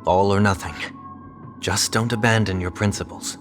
All or nothing. Just don't abandon your principles.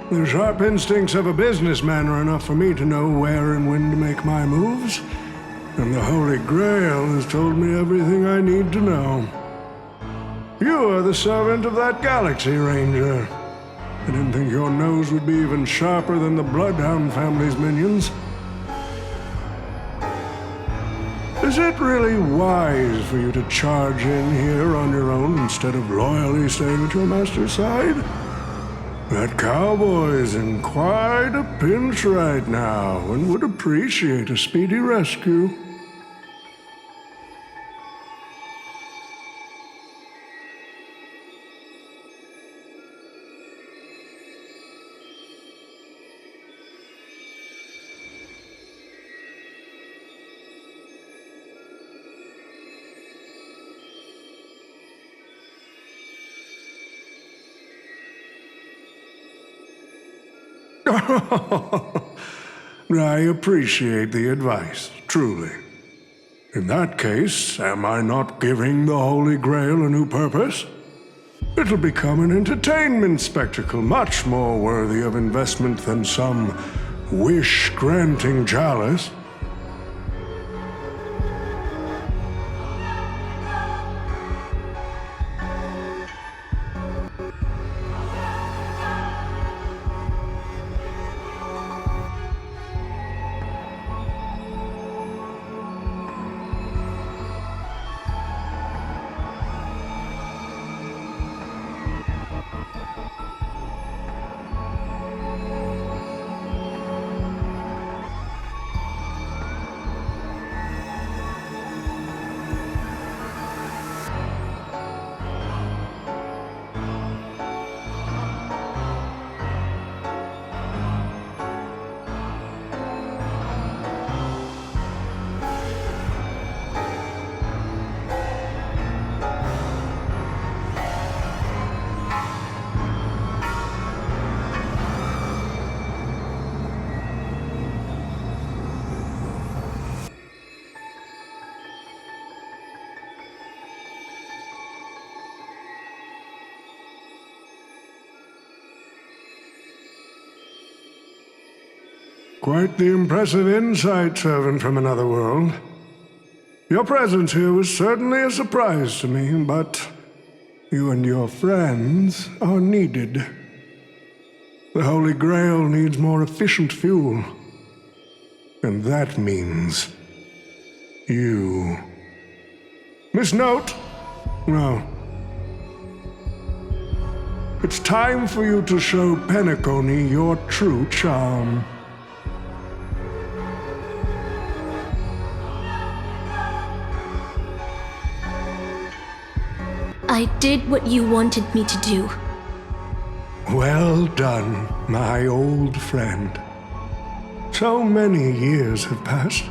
The sharp instincts of a businessman are enough for me to know where and when to make my moves. And the Holy Grail has told me everything I need to know. You are the servant of that Galaxy Ranger. I didn't think your nose would be even sharper than the Bloodhound family's minions. Is it really wise for you to charge in here on your own instead of loyally staying at your master's side? That cowboy's in quite a pinch right now and would appreciate a speedy rescue. I appreciate the advice, truly. In that case, am I not giving the Holy Grail a new purpose? It'll become an entertainment spectacle much more worthy of investment than some wish-granting chalice. Quite the impressive insight, servant from another world. Your presence here was certainly a surprise to me, but you and your friends are needed. The Holy Grail needs more efficient fuel. And that means you. Miss Note? No. It's time for you to show Penacony your true charm. I did what you wanted me to do. Well done, my old friend. So many years have passed,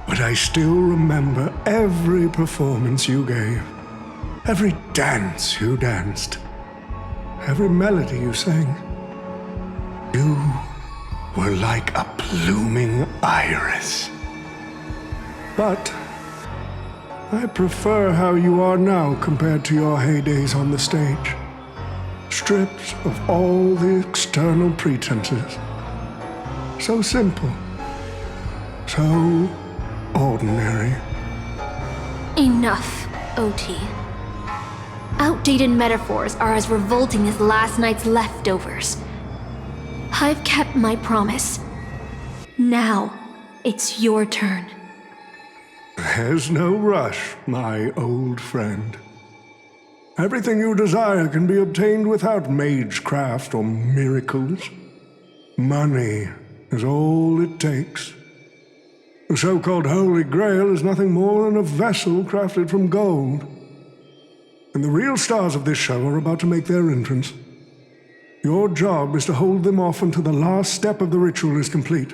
but I still remember every performance you gave, every dance you danced, every melody you sang. You were like a blooming iris. But I prefer how you are now compared to your heydays on the stage. Stripped of all the external pretenses. So simple. So ordinary. Enough, OT. Outdated metaphors are as revolting as last night's leftovers. I've kept my promise. Now, it's your turn. There's no rush, my old friend. Everything you desire can be obtained without magecraft or miracles. Money is all it takes. The so-called Holy Grail is nothing more than a vessel crafted from gold. And the real stars of this show are about to make their entrance. Your job is to hold them off until the last step of the ritual is complete.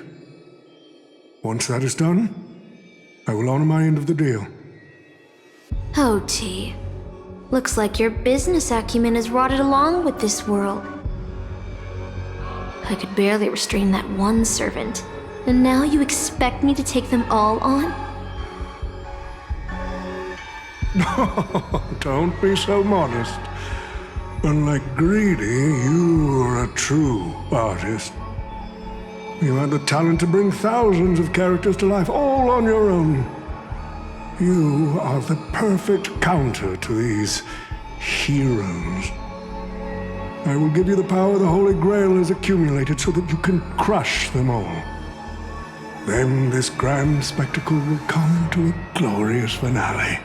Once that is done, I will honor my end of the deal. Oh, T. Looks like your business acumen has rotted along with this world. I could barely restrain that one servant, and now you expect me to take them all on? Don't be so modest. Unlike Greedy, you are a true artist. You have the talent to bring thousands of characters to life all on your own. You are the perfect counter to these heroes. I will give you the power the Holy Grail has accumulated so that you can crush them all. Then this grand spectacle will come to a glorious finale.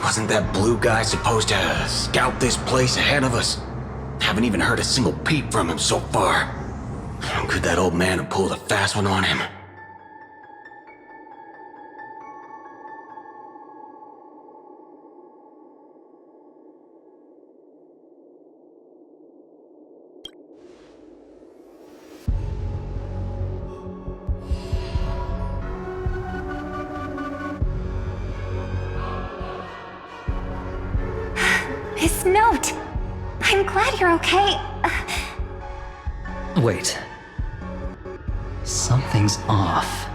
Wasn't that blue guy supposed to scout this place ahead of us? Haven't even heard a single peep from him so far. Could that old man have pulled a fast one on him? His note! I'm glad you're okay. Wait. Something's off.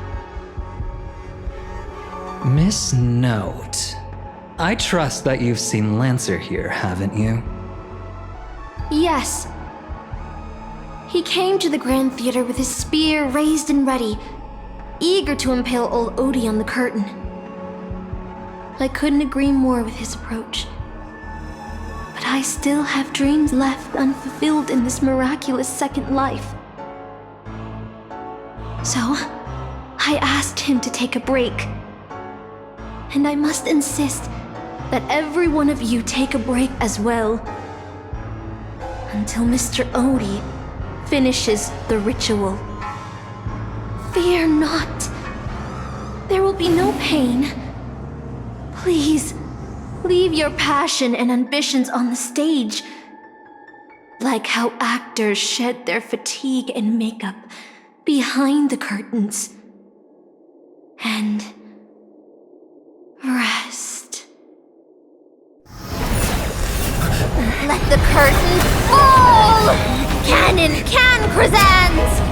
Miss Note. I trust that you've seen Lancer here, haven't you? Yes. He came to the Grand Theater with his spear raised and ready, eager to impale old Odie on the curtain. I couldn't agree more with his approach. But I still have dreams left unfulfilled in this miraculous second life. So, I asked him to take a break. And I must insist that every one of you take a break as well. Until Mr. Odie finishes the ritual. Fear not. There will be no pain. Please, leave your passion and ambitions on the stage. Like how actors shed their fatigue and makeup behind the curtains. And rest. Let the curtain fall! Cannon can present!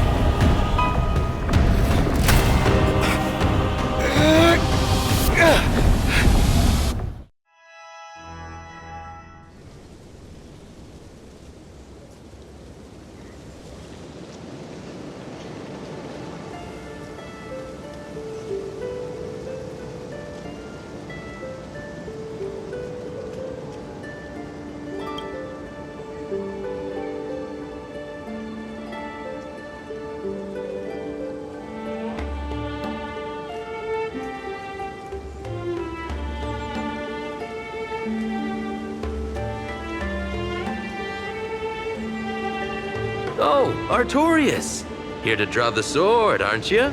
Oh, Artorias! Here to draw the sword, aren't you?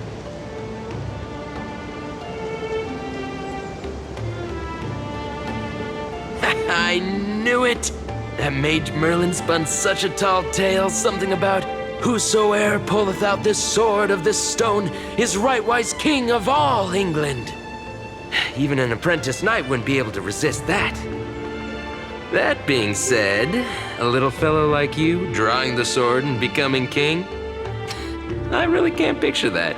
I knew it! That Mage Merlin spun such a tall tale, something about whosoe'er pulleth out this sword of this stone is rightwise king of all England. Even an apprentice knight wouldn't be able to resist that. That being said, a little fellow like you drawing the sword and becoming king, I really can't picture that.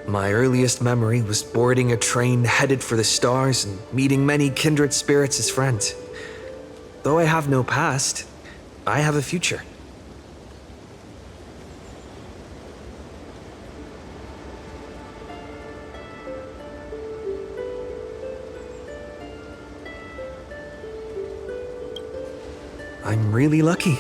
My earliest memory was boarding a train headed for the stars and meeting many kindred spirits as friends. Though I have no past, I have a future. I'm really lucky.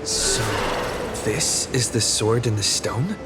So, this is the sword in the stone?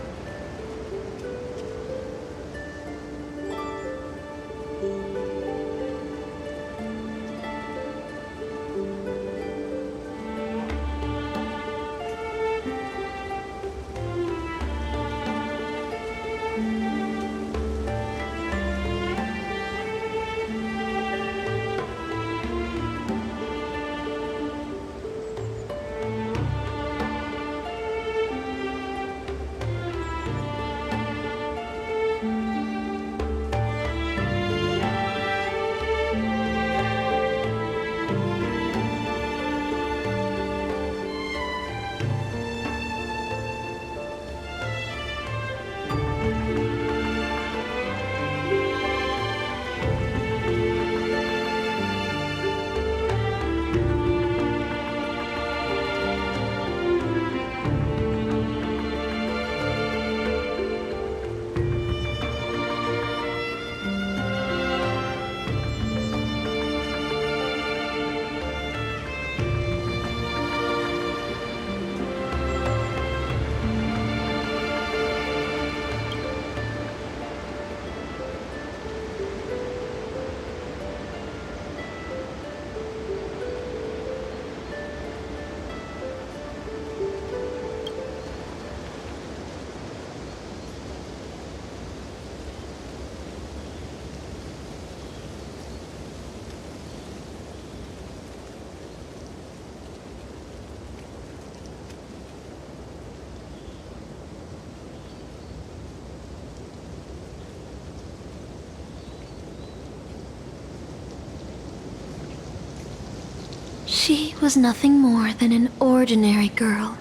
She was nothing more than an ordinary girl.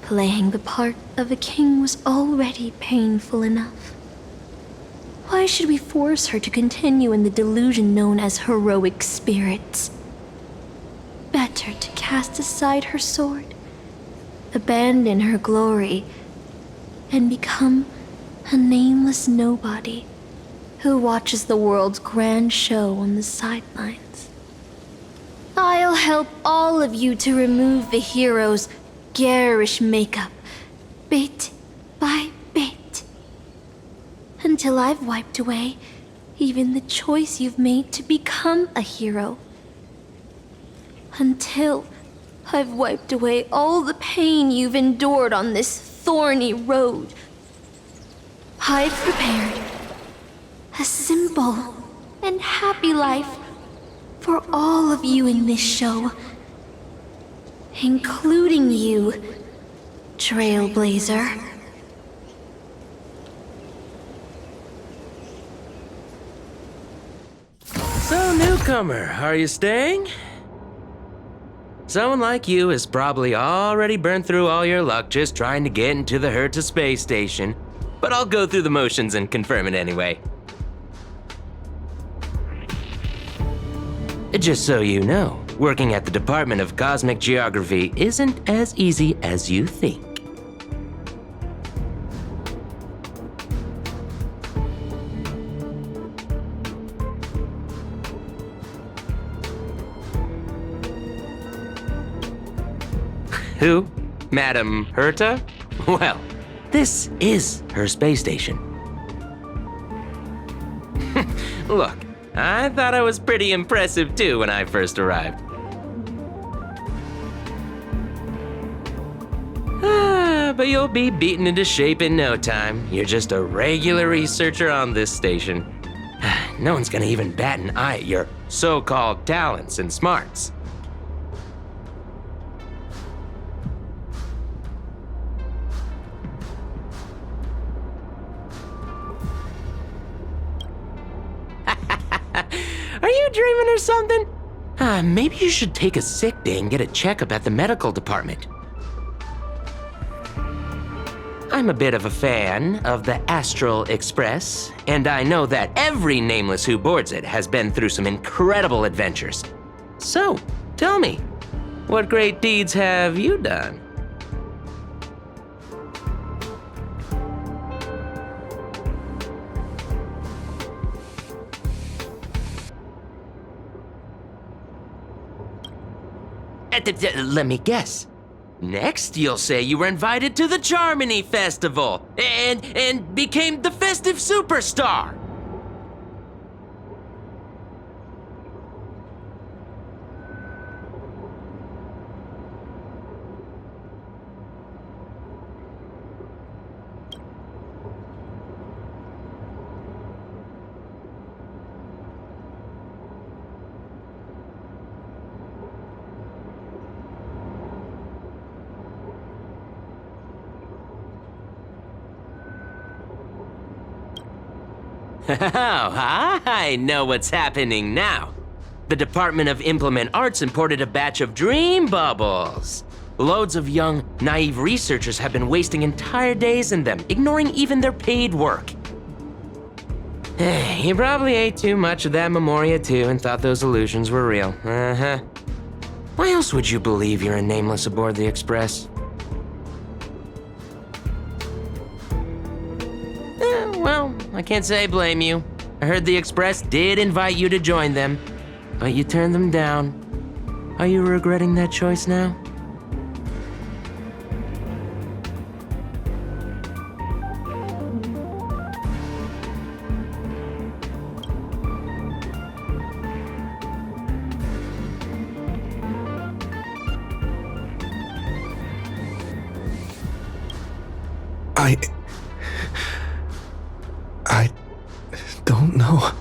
Playing the part of a king was already painful enough. Why should we force her to continue in the delusion known as heroic spirits? Better to cast aside her sword, abandon her glory, and become a nameless nobody who watches the world's grand show on the sidelines. I'll help all of you to remove the hero's garish makeup, bit by bit, until I've wiped away even the choice you've made to become a hero. Until I've wiped away all the pain you've endured on this thorny road. I've prepared a simple and happy life for all of you in this show, including you, Trailblazer. So, newcomer, are you staying? Someone like you has probably already burned through all your luck just trying to get into the Herta space station, but I'll go through the motions and confirm it anyway. Just so you know, working at the Department of Cosmic Geography isn't as easy as you think. Who? Madam Herta? Well, this is her space station. Look, I thought I was pretty impressive too when I first arrived. But you'll be beaten into shape in no time. You're just a regular researcher on this station. No one's gonna even bat an eye at your so-called talents and smarts. Are you dreaming or something? Maybe you should take a sick day and get a checkup at the medical department. I'm a bit of a fan of the Astral Express, and I know that every nameless who boards it has been through some incredible adventures. So, tell me, what great deeds have you done? Let me guess. Next, you'll say you were invited to the Charmony Festival and became the festive superstar. Oh, I know what's happening now. The Department of Implement Arts imported a batch of dream bubbles. Loads of young, naive researchers have been wasting entire days in them, ignoring even their paid work. You probably ate too much of that Memoria too and thought those illusions were real. Uh-huh. Why else would you believe you're a nameless aboard the Express? Well, I can't say I blame you. I heard the Express did invite you to join them, but you turned them down. Are you regretting that choice now? I don't know.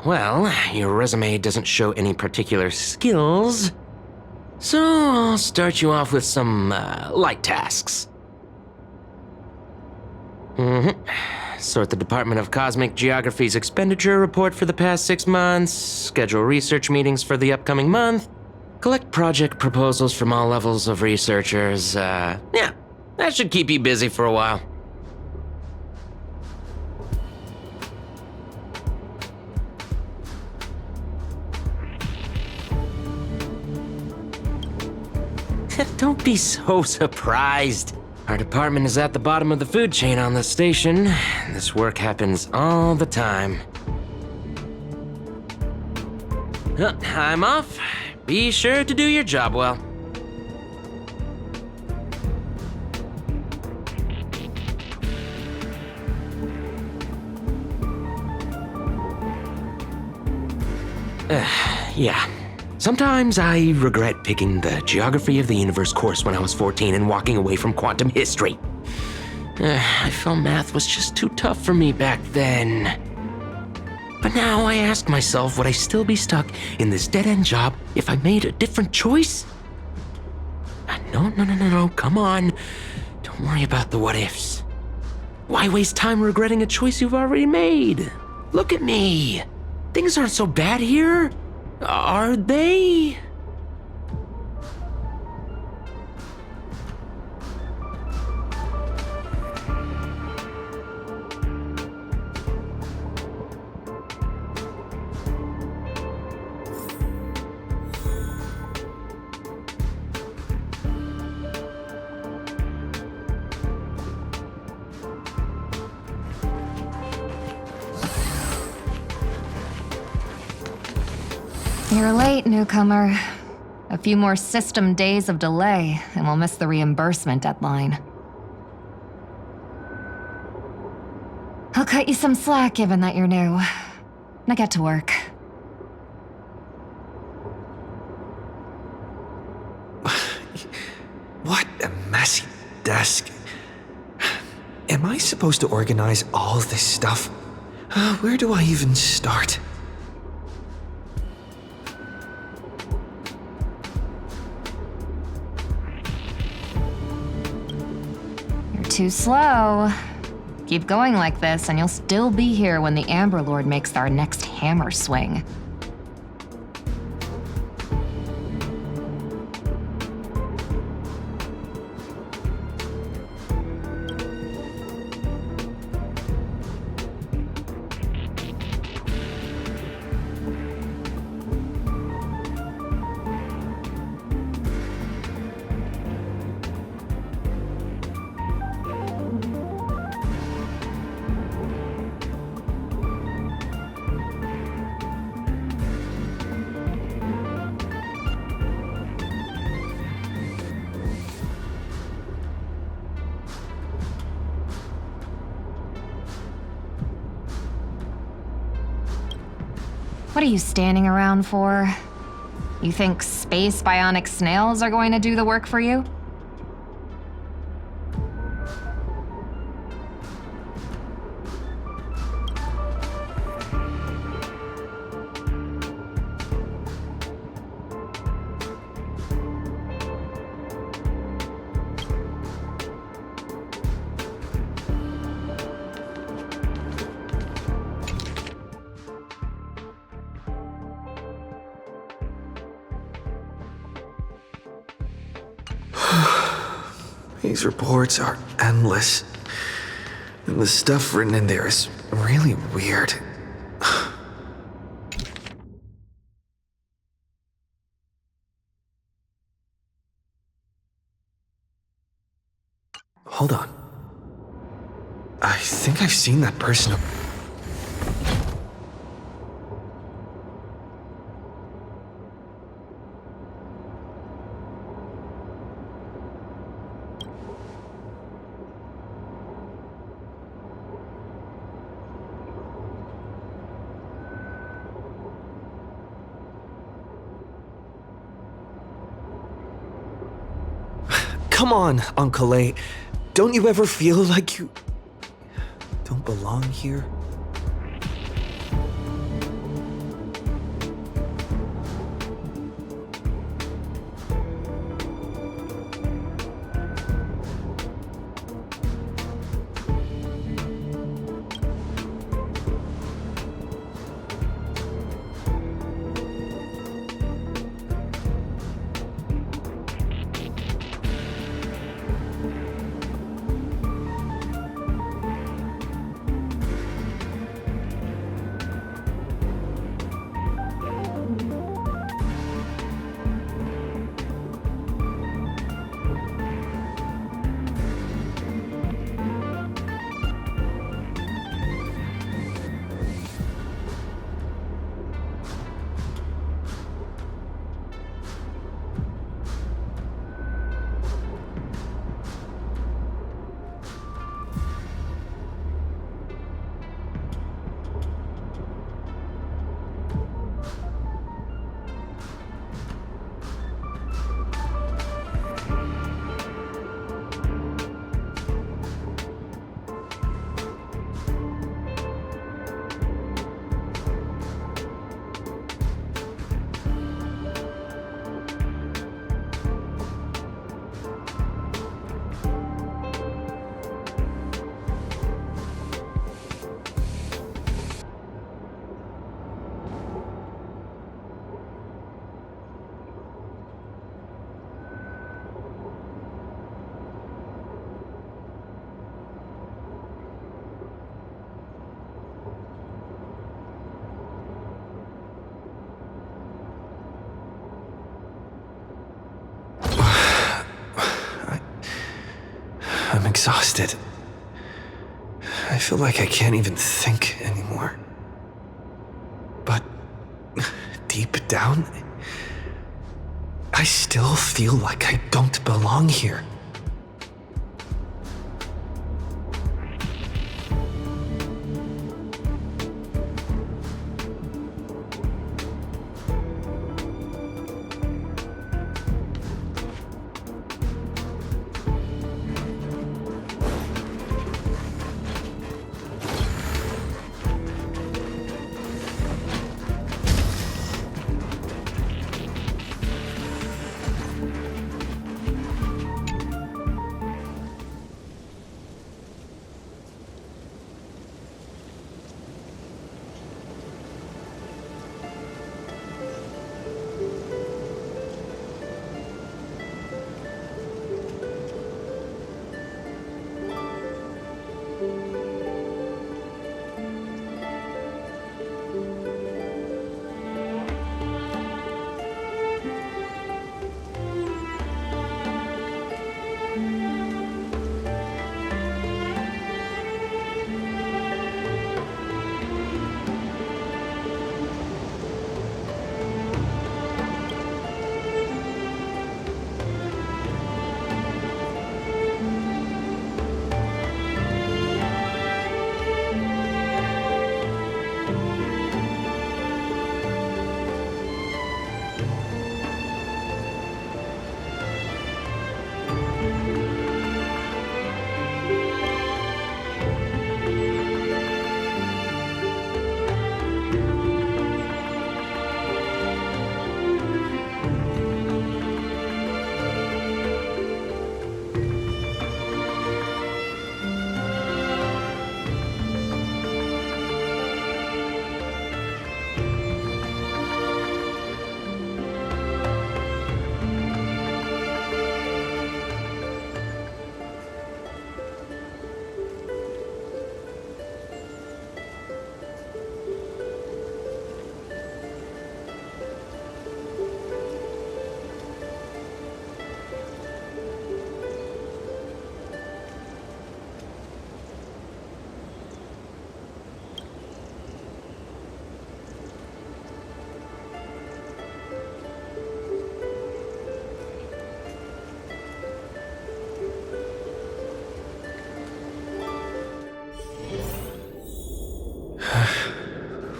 Well, your resume doesn't show any particular skills, so I'll start you off with some light tasks. Sort the Department of Cosmic Geography's expenditure report for the past 6 months, schedule research meetings for the upcoming month, collect project proposals from all levels of researchers. Yeah, that should keep you busy for a while. Don't be so surprised. Our department is at the bottom of the food chain on the station. This work happens all the time. I'm off. Be sure to do your job well. Yeah. Sometimes I regret picking the Geography of the Universe course when I was 14 and walking away from quantum history. I felt math was just too tough for me back then. But now I ask myself, would I still be stuck in this dead-end job if I made a different choice? No, come on. Don't worry about the what-ifs. Why waste time regretting a choice you've already made? Look at me. Things aren't so bad here. Are they? You're late, newcomer. A few more system days of delay, and we'll miss the reimbursement deadline. I'll cut you some slack given that you're new. Now get to work. What a messy desk. Am I supposed to organize all this stuff? Where do I even start? Too slow. Keep going like this, and you'll still be here when the Amber Lord makes our next hammer swing. What are you standing around for? You think space bionic snails are going to do the work for you? These reports are endless. And the stuff written in there is really weird. Hold on. I think I've seen that person. Come on, Uncle A. Don't you ever feel like you don't belong here? I'm exhausted. I feel like I can't even think anymore. But deep down, I still feel like I don't belong here.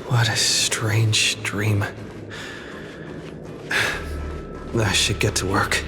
What a strange dream. I should get to work.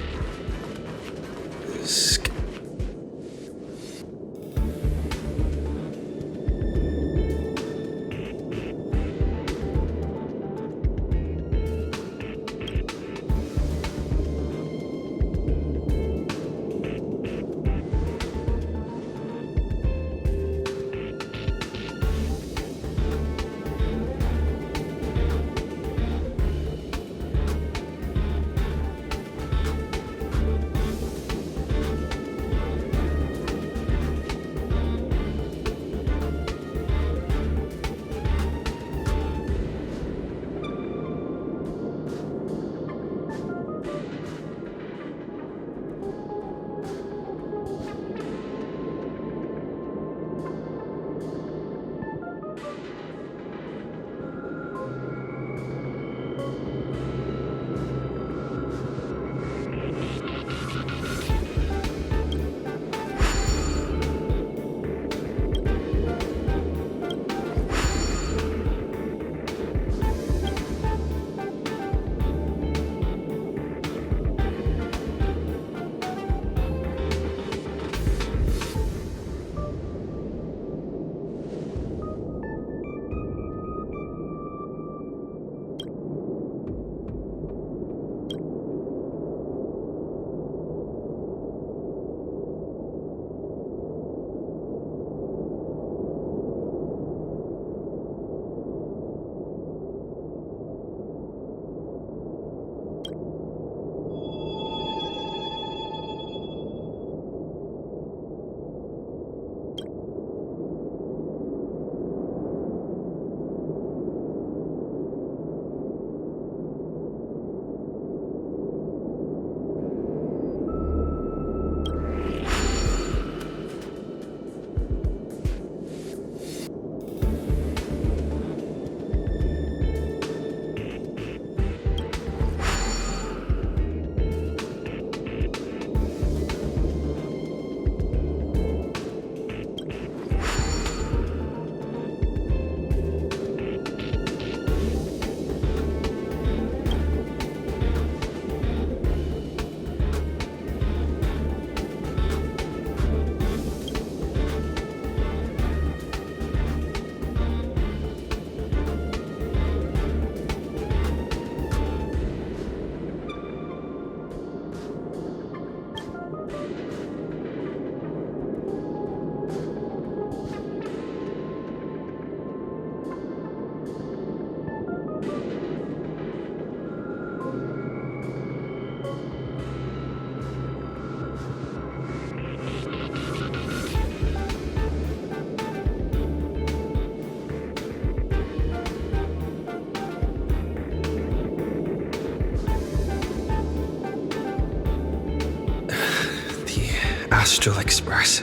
Astral Express.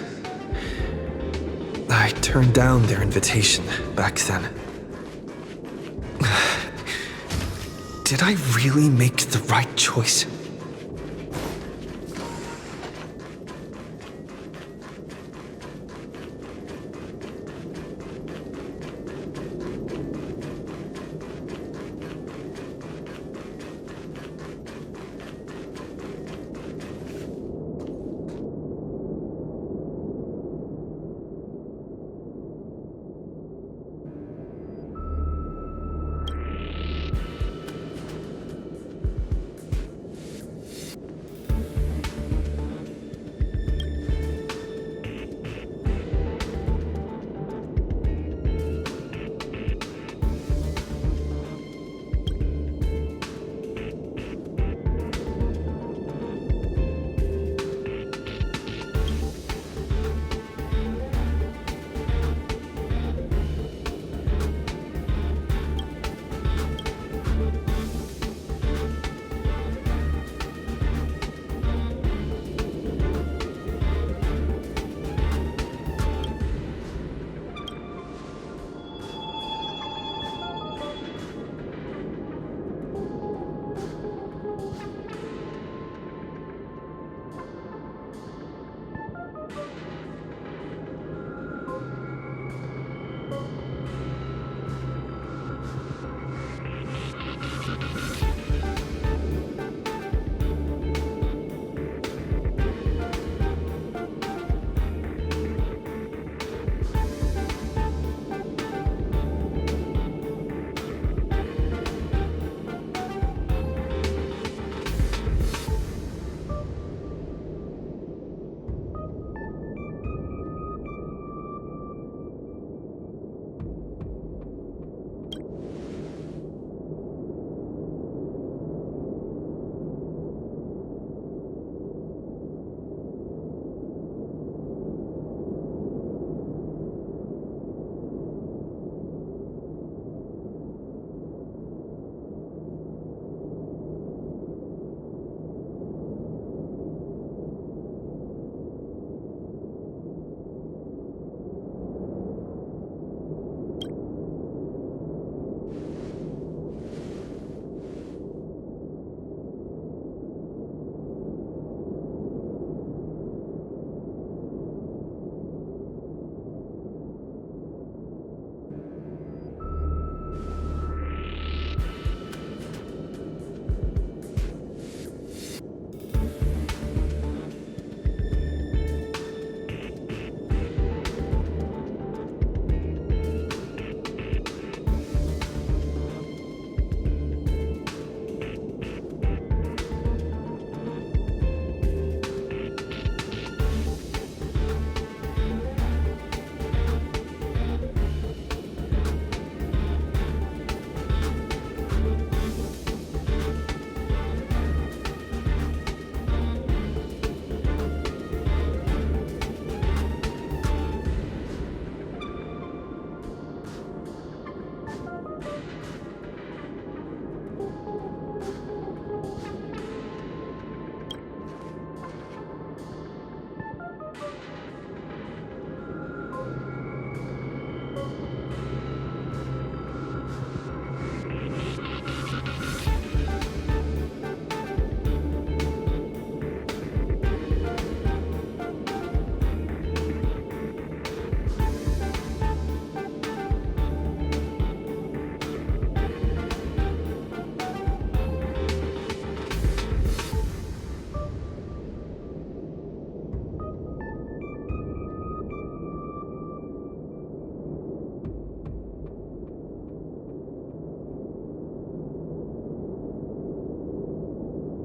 I turned down their invitation back then. Did I really make the right choice?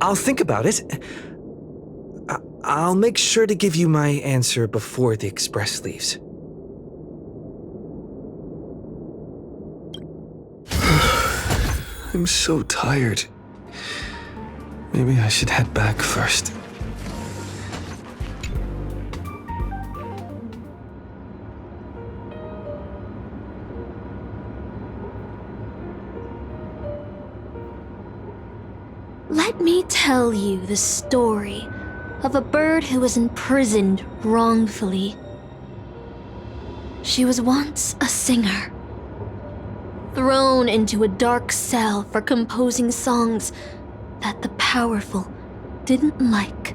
I'll think about it. I'll make sure to give you my answer before the express leaves. I'm so tired. Maybe I should head back first. Let me tell you the story of a bird who was imprisoned wrongfully. She was once a singer, thrown into a dark cell for composing songs that the powerful didn't like.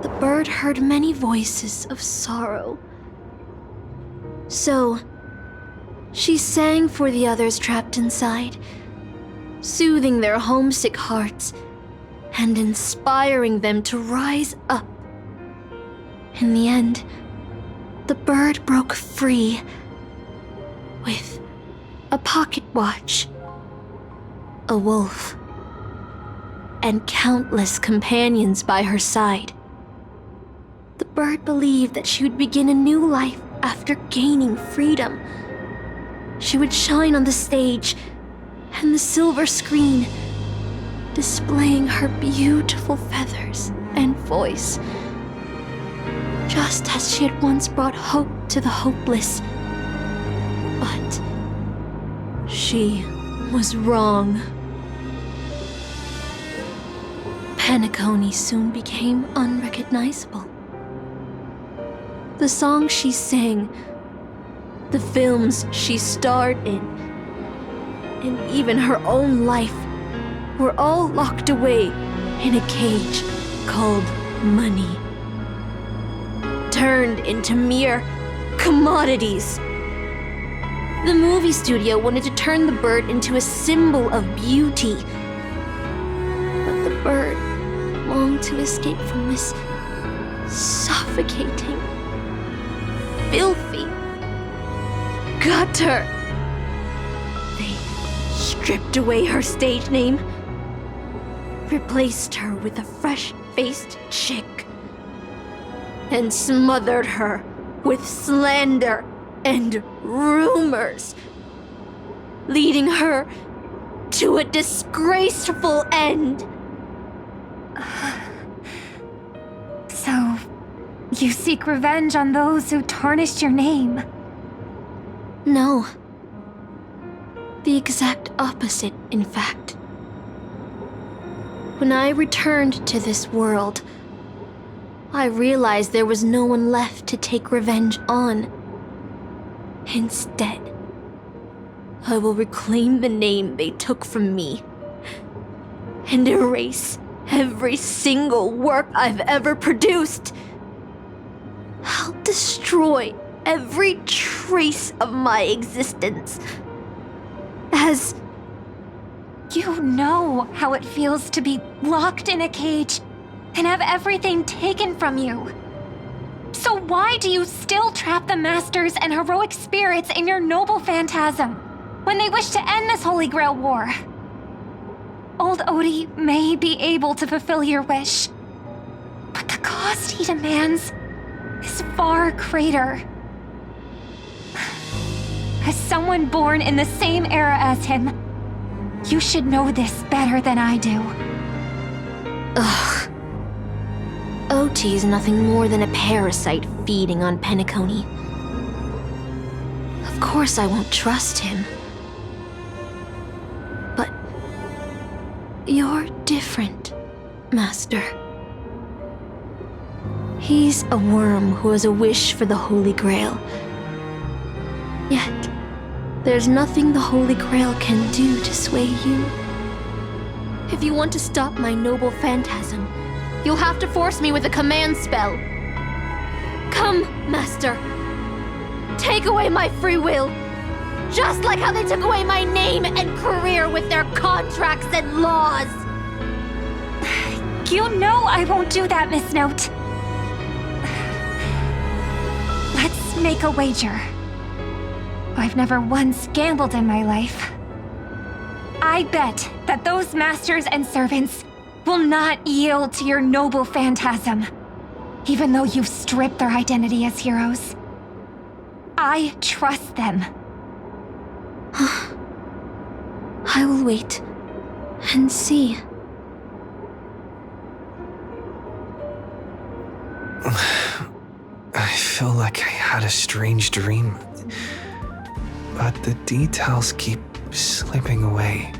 The bird heard many voices of sorrow. So, she sang for the others trapped inside, soothing their homesick hearts and inspiring them to rise up. In the end, the bird broke free with a pocket watch, a wolf, and countless companions by her side. The bird believed that she would begin a new life after gaining freedom. She would shine on the stage and the silver screen, displaying her beautiful feathers and voice, just as she had once brought hope to the hopeless. But she was wrong. Penacony soon became unrecognizable. The songs she sang, the films she starred in, and even her own life were all locked away in a cage called money, turned into mere commodities. The movie studio wanted to turn the bird into a symbol of beauty, but the bird longed to escape from this suffocating, filthy gutter. They stripped away her stage name, replaced her with a fresh-faced chick, and smothered her with slander and rumors, leading her to a disgraceful end. So, you seek revenge on those who tarnished your name? No. The exact opposite, in fact. When I returned to this world, I realized there was no one left to take revenge on. Instead, I will reclaim the name they took from me and erase every single work I've ever produced. I'll destroy every trace of my existence as... You know how it feels to be locked in a cage and have everything taken from you. So why do you still trap the masters and heroic spirits in your noble phantasm when they wish to end this Holy Grail war? Old Odie may be able to fulfill your wish, but the cost he demands is far greater. As someone born in the same era as him, you should know this better than I do. Ugh. OT's nothing more than a parasite feeding on Penacony. Of course I won't trust him. But you're different, Master. He's a worm who has a wish for the Holy Grail. Yet, there's nothing the Holy Grail can do to sway you. If you want to stop my noble phantasm, you'll have to force me with a command spell. Come, Master. Take away my free will, just like how they took away my name and career with their contracts and laws. You know I won't do that, Miss Note. Let's make a wager. I've never once gambled in my life. I bet that those masters and servants will not yield to your noble phantasm, even though you've stripped their identity as heroes. I trust them. I will wait and see. I feel like I had a strange dream, but the details keep slipping away.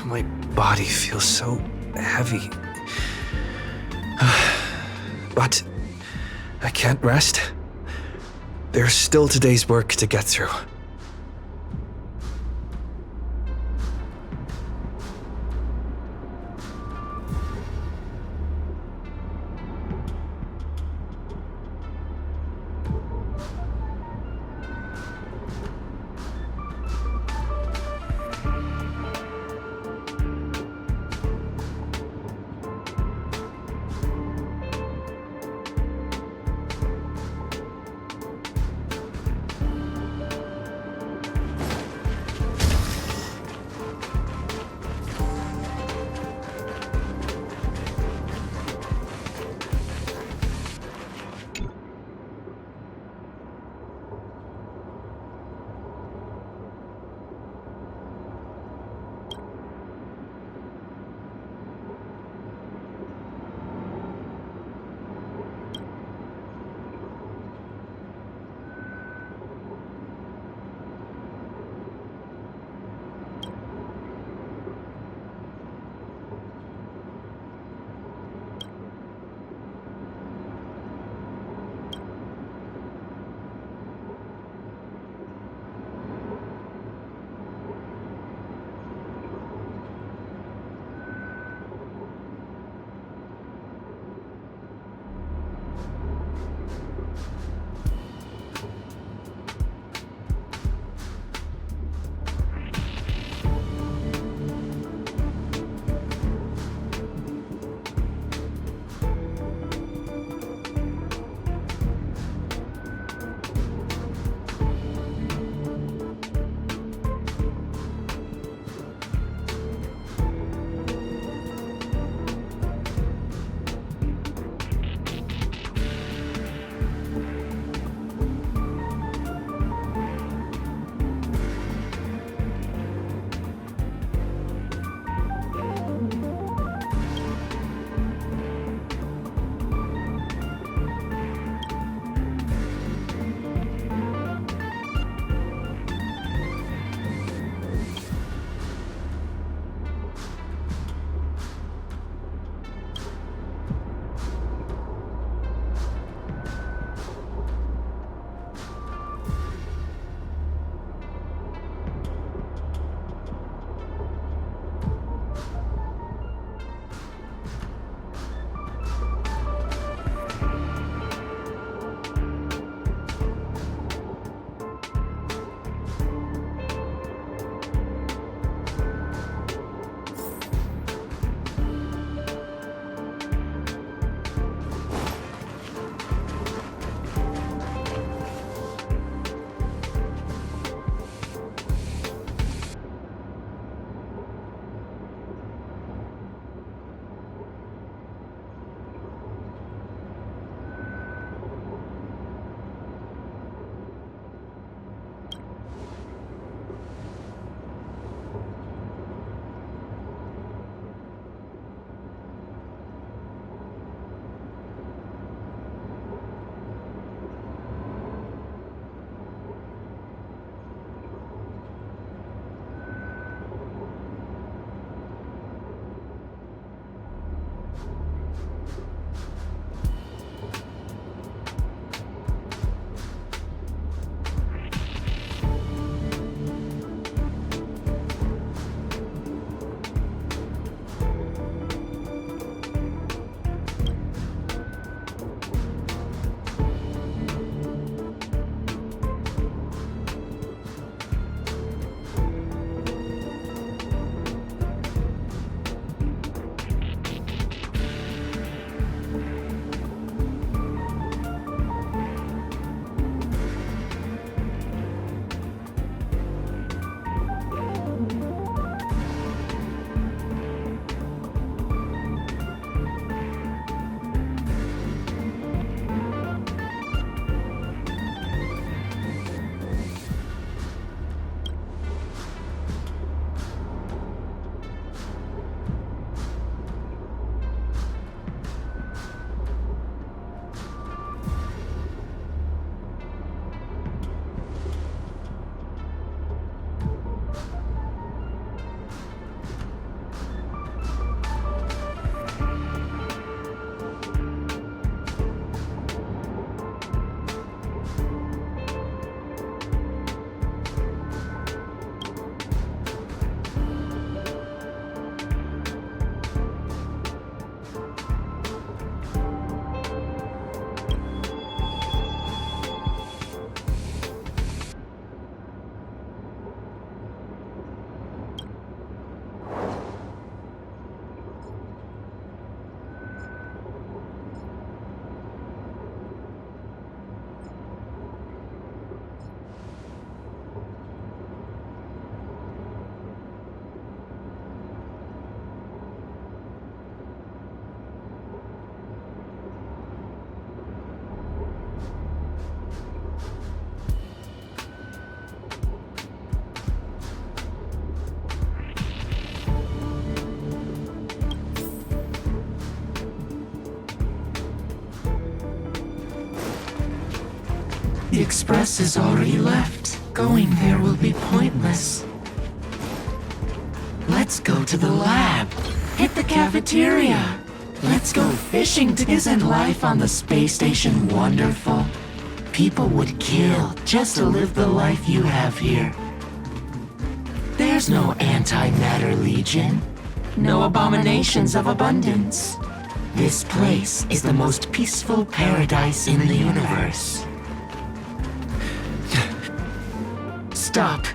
My body feels so heavy. But I can't rest. There's still today's work to get through. The express is already left. Going there will be pointless. Let's go to the lab. Hit the cafeteria. Let's go fishing together. Isn't life on the space station wonderful? People would kill just to live the life you have here. There's no antimatter legion. No abominations of abundance. This place is the most peaceful paradise in the universe. Stop.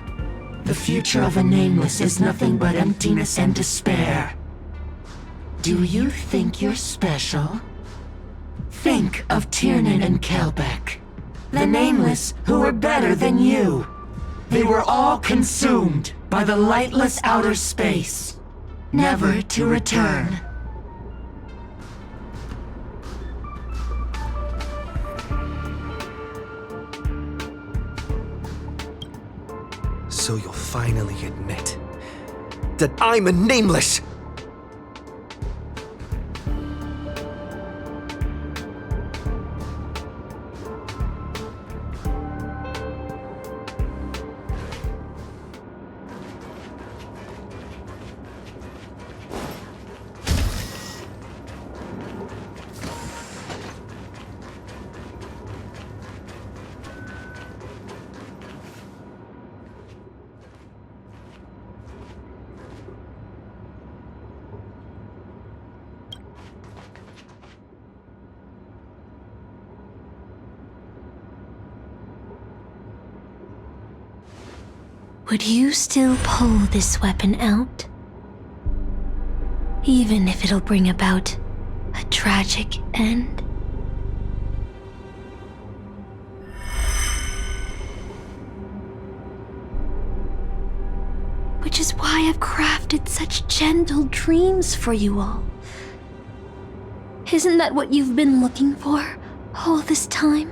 The future of a nameless is nothing but emptiness and despair. Do you think you're special? Think of Tiernan and Kelbeck. The nameless who were better than you. They were all consumed by the lightless outer space, never to return. So you'll finally admit that I'm a nameless! Would you still pull this weapon out? Even if it'll bring about a tragic end? Which is why I've crafted such gentle dreams for you all. Isn't that what you've been looking for all this time?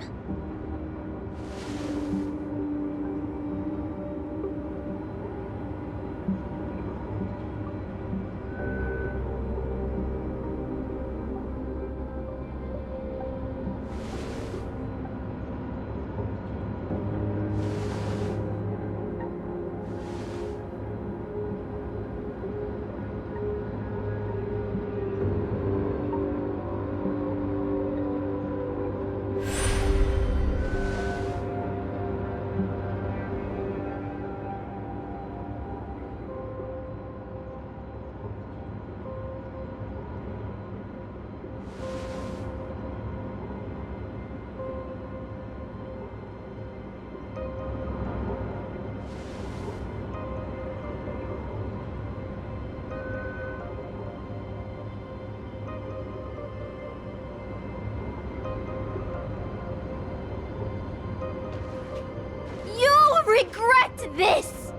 Regret this!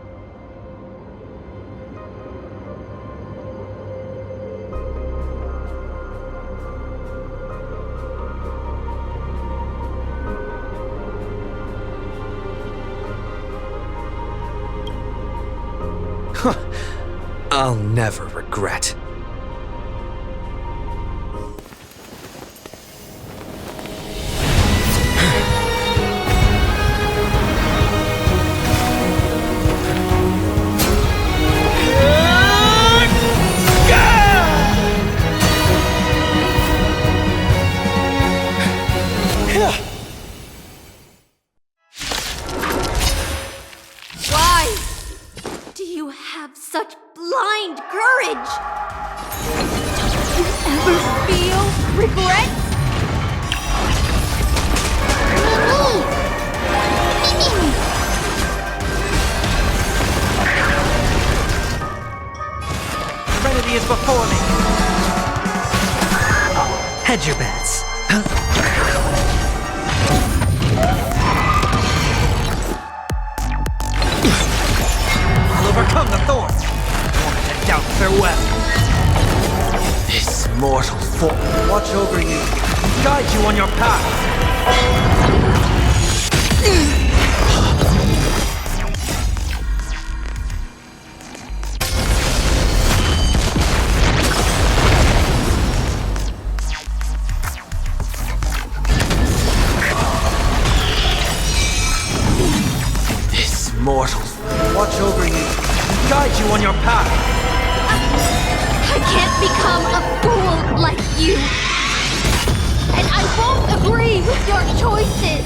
I'll never regret. Such blind courage! Don't you ever feel regret? Serenity is before me. Hedge your bets. I'll overcome the thorns. To doubt farewell. This mortal foe. Watch over you. Guide you on your path. guide you on your path. I can't become a fool like you. And I won't agree with your choices.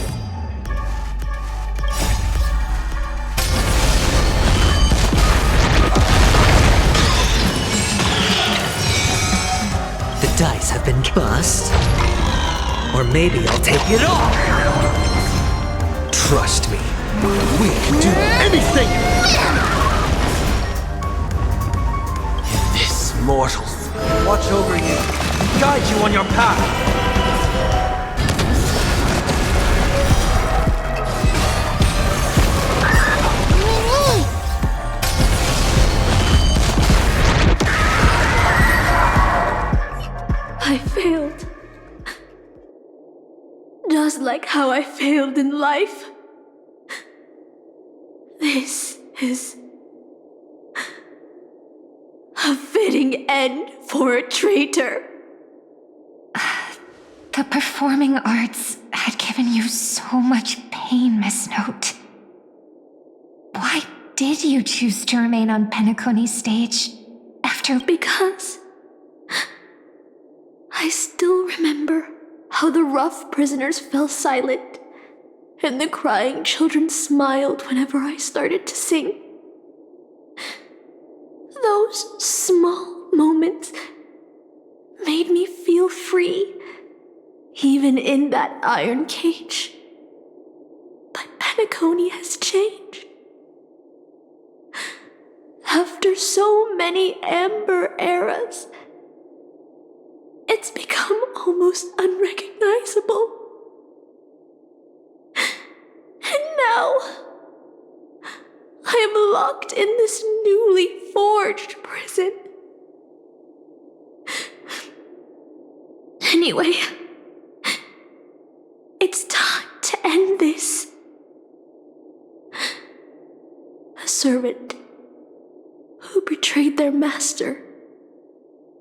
The dice have been bust. Or maybe I'll take it all. Trust me, we can do anything. This mortals watch over you and guide you on your path. I failed. Just like how I failed in life. This is a fitting end for a traitor. The performing arts had given you so much pain, Miss Note. Why did you choose to remain on Penacony's stage after... Because I still remember how the rough prisoners fell silent, and the crying children smiled whenever I started to sing. Those small moments made me feel free, even in that iron cage. But Penacony has changed. After so many amber eras, it's become almost unrecognizable. And now, I am locked in this newly forged prison. Anyway, it's time to end this. A servant who betrayed their master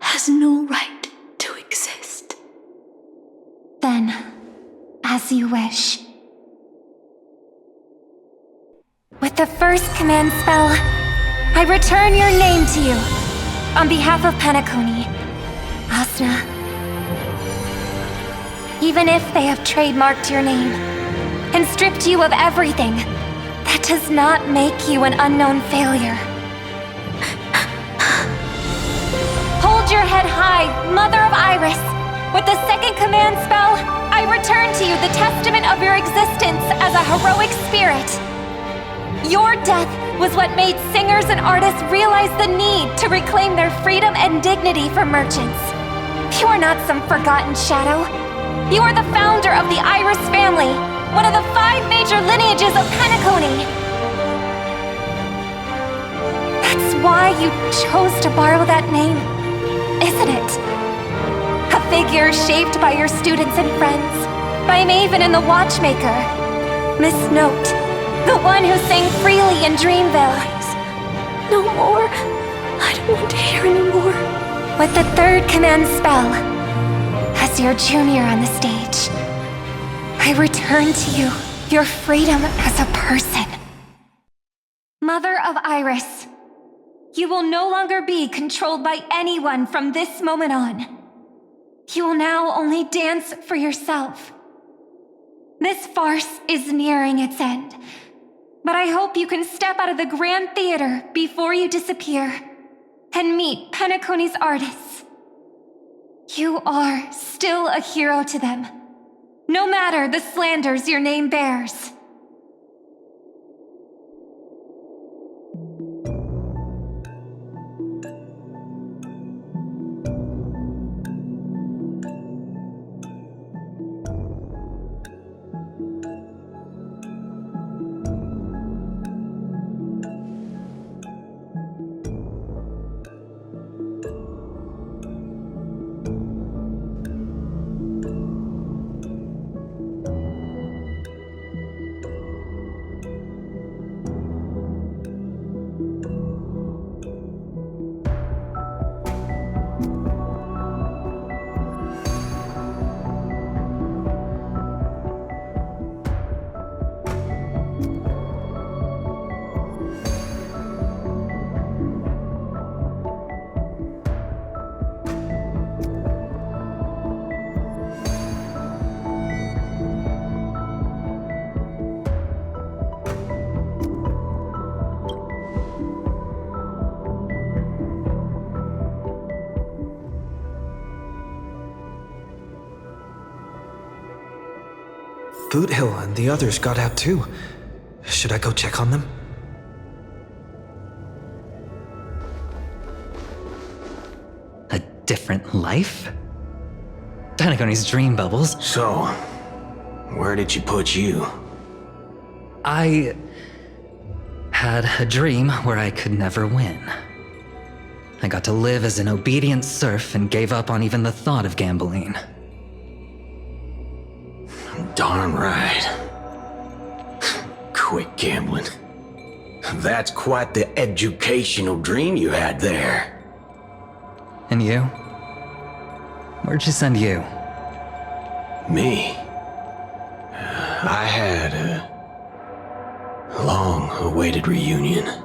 has no right to exist. Then, as you wish. With the first command spell, I return your name to you. On behalf of Penacony, Asna. Even if they have trademarked your name and stripped you of everything, that does not make you an unknown failure. Hold your head high, Mother of Iris. With the second command spell, I return to you the testament of your existence as a heroic spirit. Your death was what made singers and artists realize the need to reclaim their freedom and dignity for merchants. You are not some forgotten shadow. You are the founder of the Iris family, one of the 5 major lineages of Penacony. That's why you chose to borrow that name, isn't it? A figure shaped by your students and friends, by Maven and the Watchmaker, Miss Note, the one who sang freely in Dreamville. No more. I don't want to hear anymore. With the third command spell, as your junior on the stage, I return to you your freedom as a person. Mother of Iris, you will no longer be controlled by anyone from this moment on. You will now only dance for yourself. This farce is nearing its end, but I hope you can step out of the Grand Theater before you disappear and meet Penacony's artists. You are still a hero to them, no matter the slanders your name bears. Boothill and the others got out too. Should I go check on them? A different life? Penacony's dream bubbles. So, where did she put you? I had a dream where I could never win. I got to live as an obedient serf and gave up on even the thought of gambling. Darn right. Quit gambling. That's quite the educational dream you had there. And you? Where'd she send you? Me? I had a long-awaited reunion.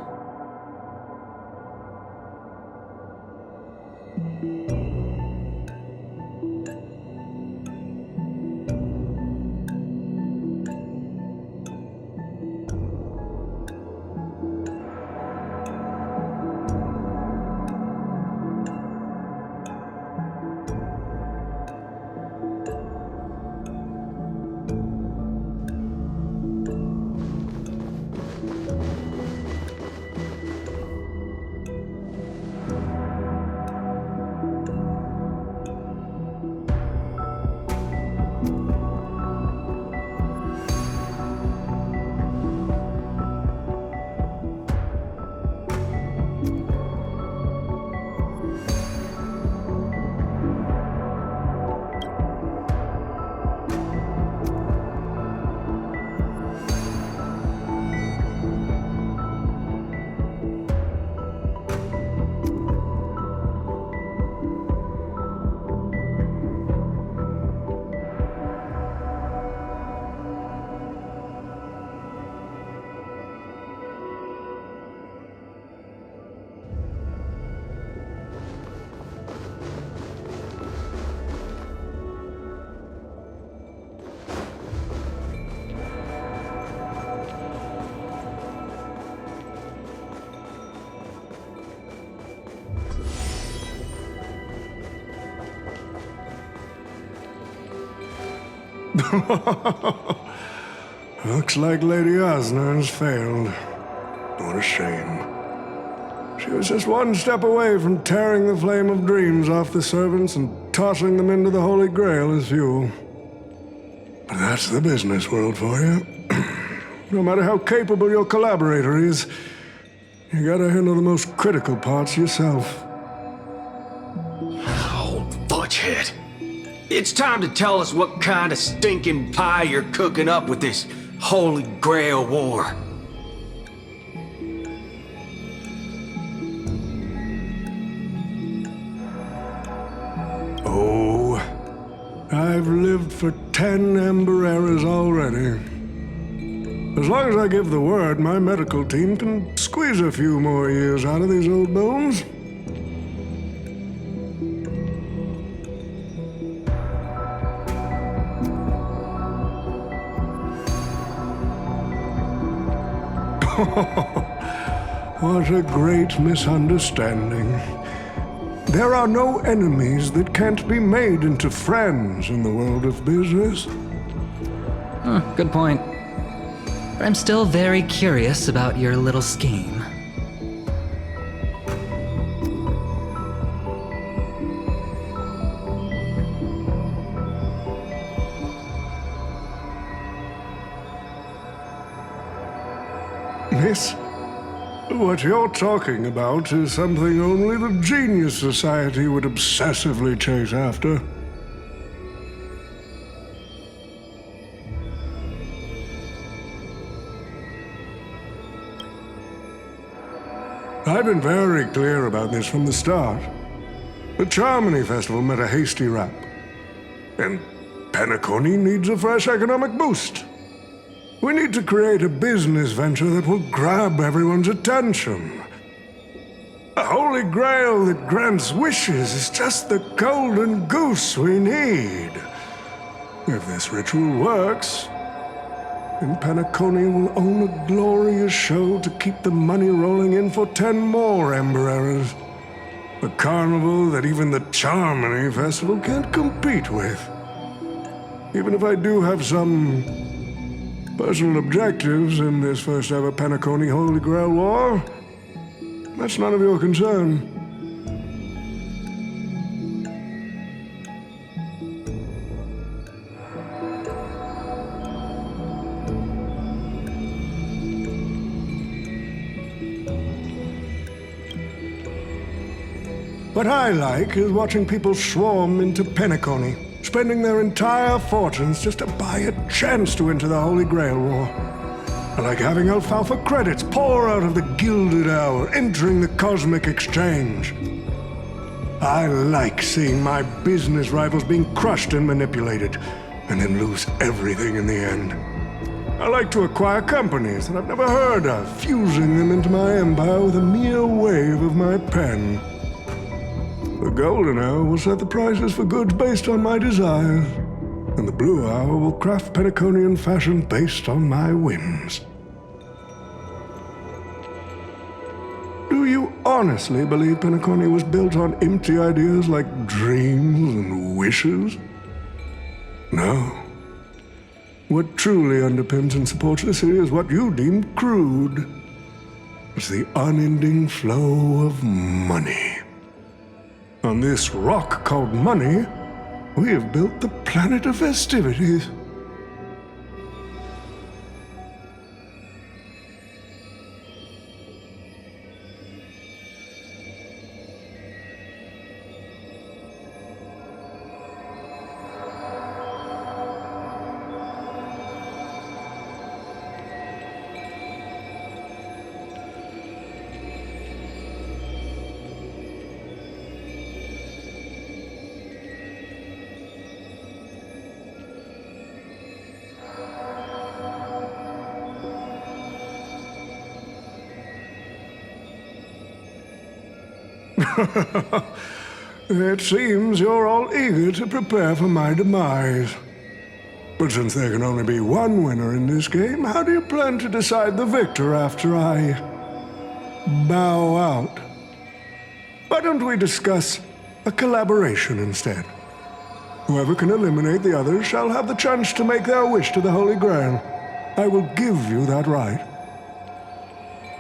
Looks like Lady Osner has failed. What a shame. She was just one step away from tearing the flame of dreams off the servants and tossing them into the Holy Grail as fuel. But that's the business world for you. No matter how capable your collaborator is, you gotta handle the most critical parts yourself. Oh, fudgehead. It's time to tell us what kind of stinking pie you're cooking up with this Holy Grail war. Oh, I've lived for 10 Ember eras already. As long as I give the word, my medical team can squeeze a few more years out of these old bones. What a great misunderstanding. There are no enemies that can't be made into friends in the world of business. Good point. But I'm still very curious about your little scheme. Miss, what you're talking about is something only the Genius Society would obsessively chase after. I've been very clear about this from the start. The Charmony Festival met a hasty rap. And Penacony needs a fresh economic boost. We need to create a business venture that will grab everyone's attention. A holy grail that grants wishes is just the golden goose we need. If this ritual works, then Penacony will own a glorious show to keep the money rolling in for 10 more Ember eras. A carnival that even the Charmony Festival can't compete with. Even if I do have some personal objectives in this first ever Penacony Holy Grail War, that's none of your concern. What I like is watching people swarm into Penacony, spending their entire fortunes just to buy a chance to enter the Holy Grail War. I like having alfalfa credits pour out of the Gilded Hour, entering the Cosmic Exchange. I like seeing my business rivals being crushed and manipulated, and then lose everything in the end. I like to acquire companies that I've never heard of, fusing them into my empire with a mere wave of my pen. The Golden Hour will set the prices for goods based on my desires, and the Blue Hour will craft Penaconian fashion based on my whims. Do you honestly believe Penacony was built on empty ideas like dreams and wishes? No. What truly underpins and supports the city is what you deem crude. It's the unending flow of money. On this rock called money, we have built the planet of festivities. It seems you're all eager to prepare for my demise. But since there can only be one winner in this game, how do you plan to decide the victor after I bow out? Why don't we discuss a collaboration instead? Whoever can eliminate the others shall have the chance to make their wish to the Holy Grail. I will give you that right.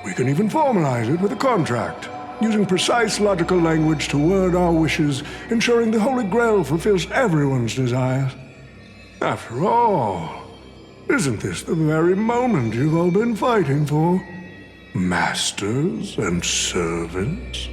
We can even formalize it with a contract, using precise logical language to word our wishes, ensuring the Holy Grail fulfills everyone's desires. After all, isn't this the very moment you've all been fighting for? Masters and servants?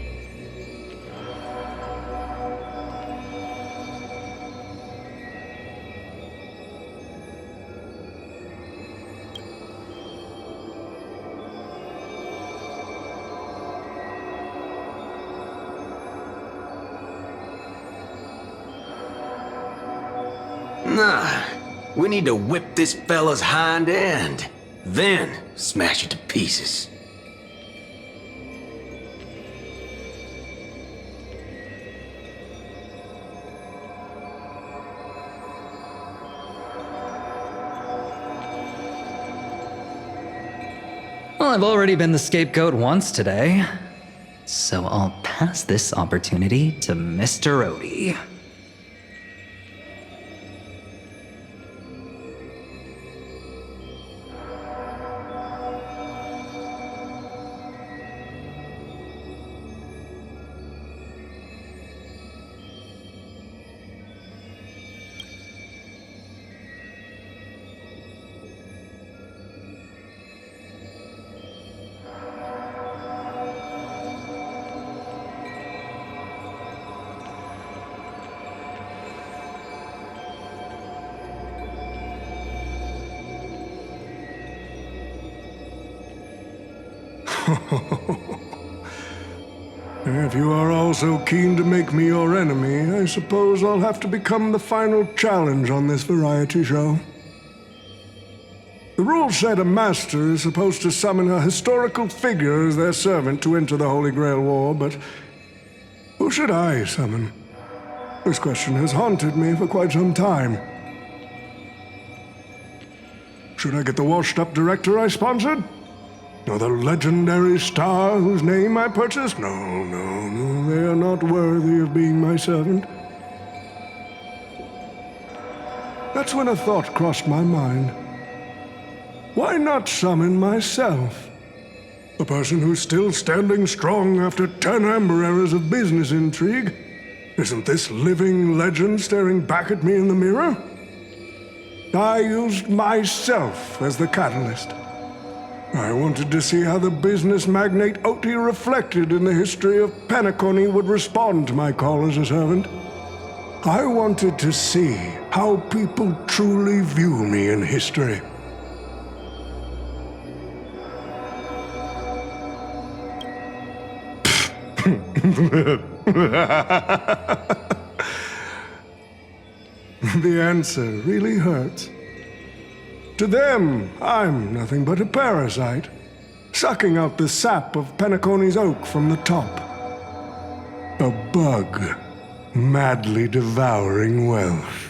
Nah, we need to whip this fella's hind end, then smash it to pieces. Well, I've already been the scapegoat once today, so I'll pass this opportunity to Mr. Odie. If you are all so keen to make me your enemy, I suppose I'll have to become the final challenge on this variety show. The rules said a master is supposed to summon a historical figure as their servant to enter the Holy Grail War, but who should I summon? This question has haunted me for quite some time. Should I get the washed-up director I sponsored? Or the legendary star whose name I purchased? No, they are not worthy of being my servant. That's when a thought crossed my mind. why not summon myself? A person who's still standing strong after 10 amber eras of business intrigue. Isn't this living legend staring back at me in the mirror? I used myself as the catalyst. I wanted to see how the business magnate Oti reflected in the history of Penacony would respond to my call as a servant. I wanted to see how people truly view me in history. The answer really hurts. To them, I'm nothing but a parasite, sucking out the sap of Penacony's oak from the top. A bug, madly devouring wealth.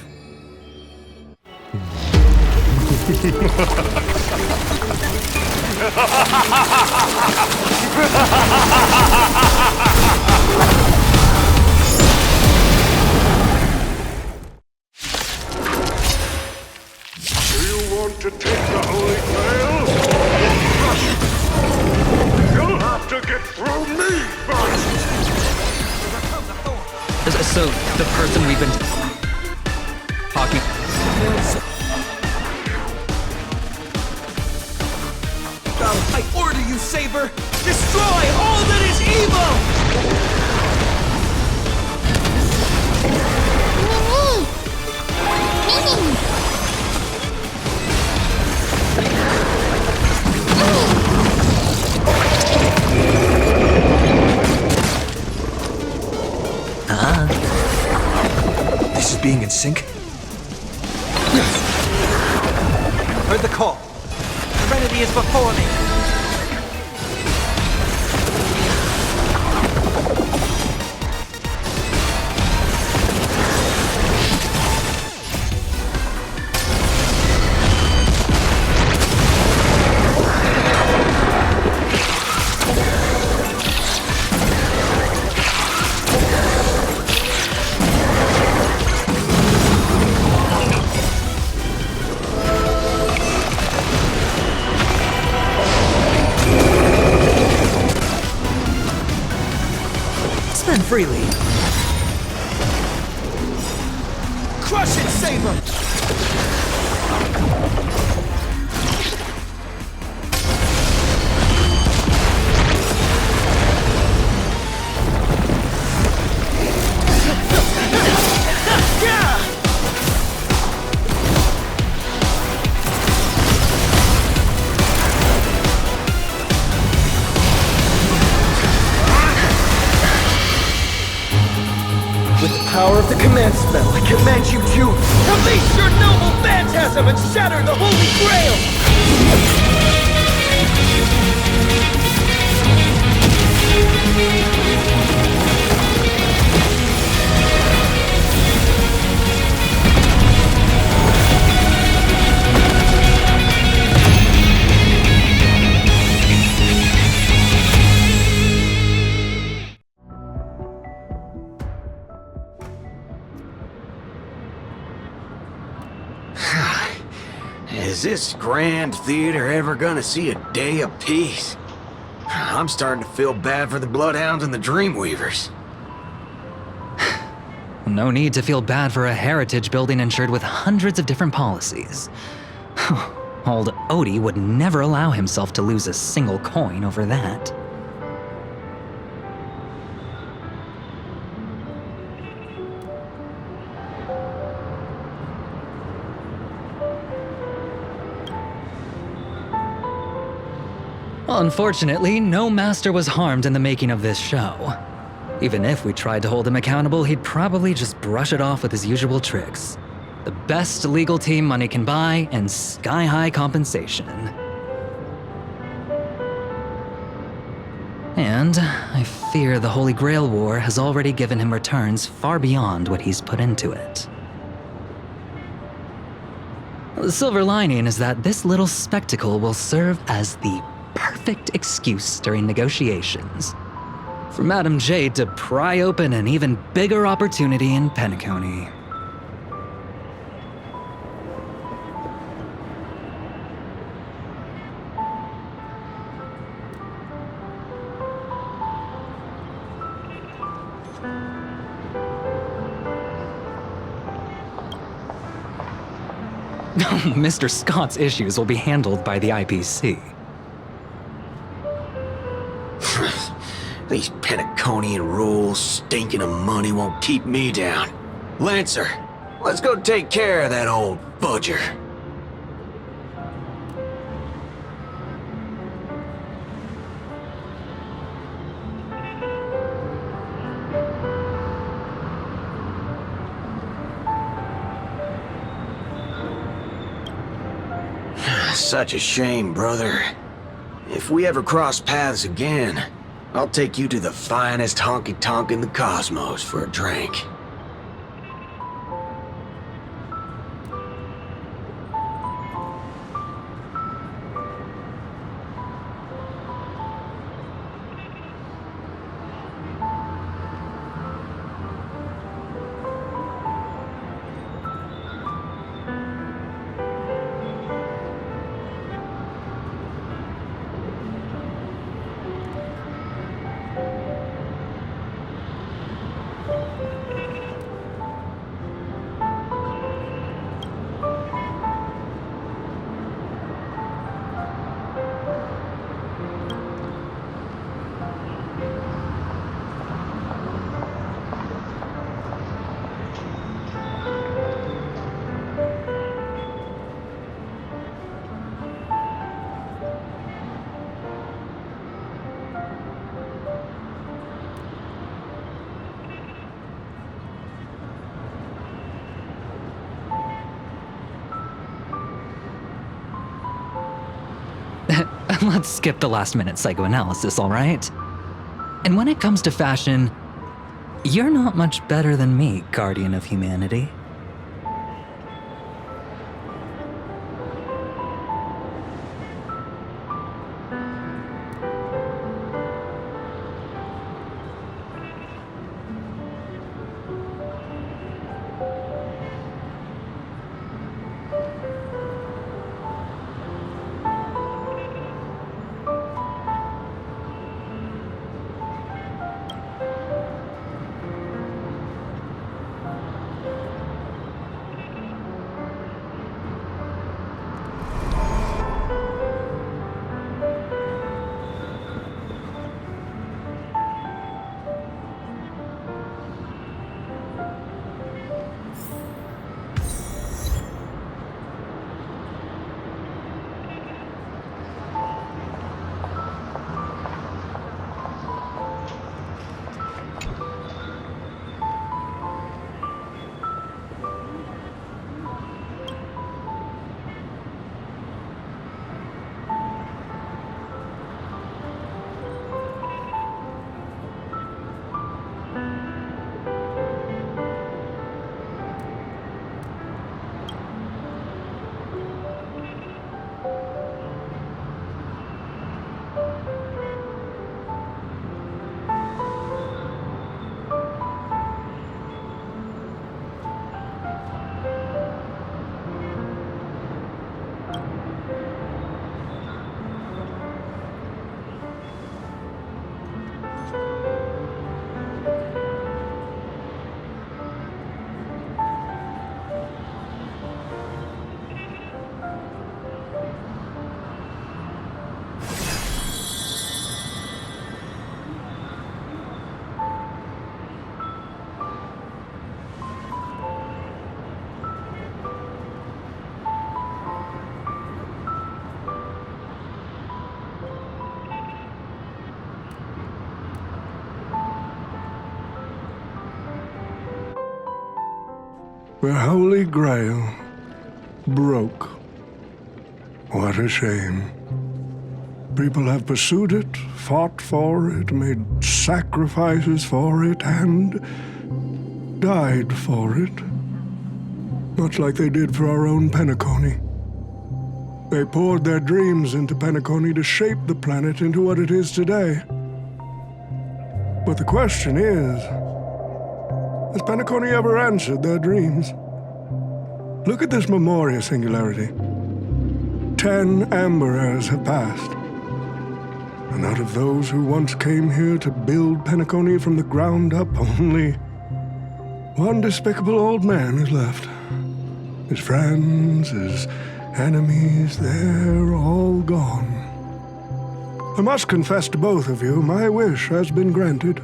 To take the Holy Grail? Crush it! You'll have to get through me first! So, the person we've been talking... I order you, Saber! Destroy all that is evil! This is being in sync? Heard the call. Serenity is before me. Freely. Crush it, Saber! Power of the command spell, I command you to release your noble phantasm and shatter the Holy Grail! Is this grand theater ever gonna see a day of peace? I'm starting to feel bad for the Bloodhounds and the Dreamweavers. No need to feel bad for a heritage building insured with hundreds of different policies. Old Odie would never allow himself to lose a single coin over that. Unfortunately, no master was harmed in the making of this show. Even if we tried to hold him accountable, he'd probably just brush it off with his usual tricks. The best legal team money can buy, and sky-high compensation. And I fear the Holy Grail War has already given him returns far beyond what he's put into it. The silver lining is that this little spectacle will serve as the perfect excuse during negotiations for Madame Jade to pry open an even bigger opportunity in Penacony. Mr. Scott's issues will be handled by the IPC. These Pentaconian rules, stinking of money won't keep me down. Lancer, let's go take care of that old budger. Such a shame, brother. If we ever cross paths again, I'll take you to the finest honky-tonk in the cosmos for a drink. Let's skip the last-minute psychoanalysis, all right? And when it comes to fashion, you're not much better than me, Guardian of Humanity. The Holy Grail broke. What a shame. People have pursued it, fought for it, made sacrifices for it, and died for it. Much like they did for our own Pentaconi. They poured their dreams into Pentaconi to shape the planet into what it is today. But the question is, has Pentaconi ever answered their dreams? Look at this Memoria singularity. 10 Amber Eras have passed. And out of those who once came here to build Pentaconi from the ground up, only one despicable old man is left. His friends, his enemies, they're all gone. I must confess to both of you, my wish has been granted.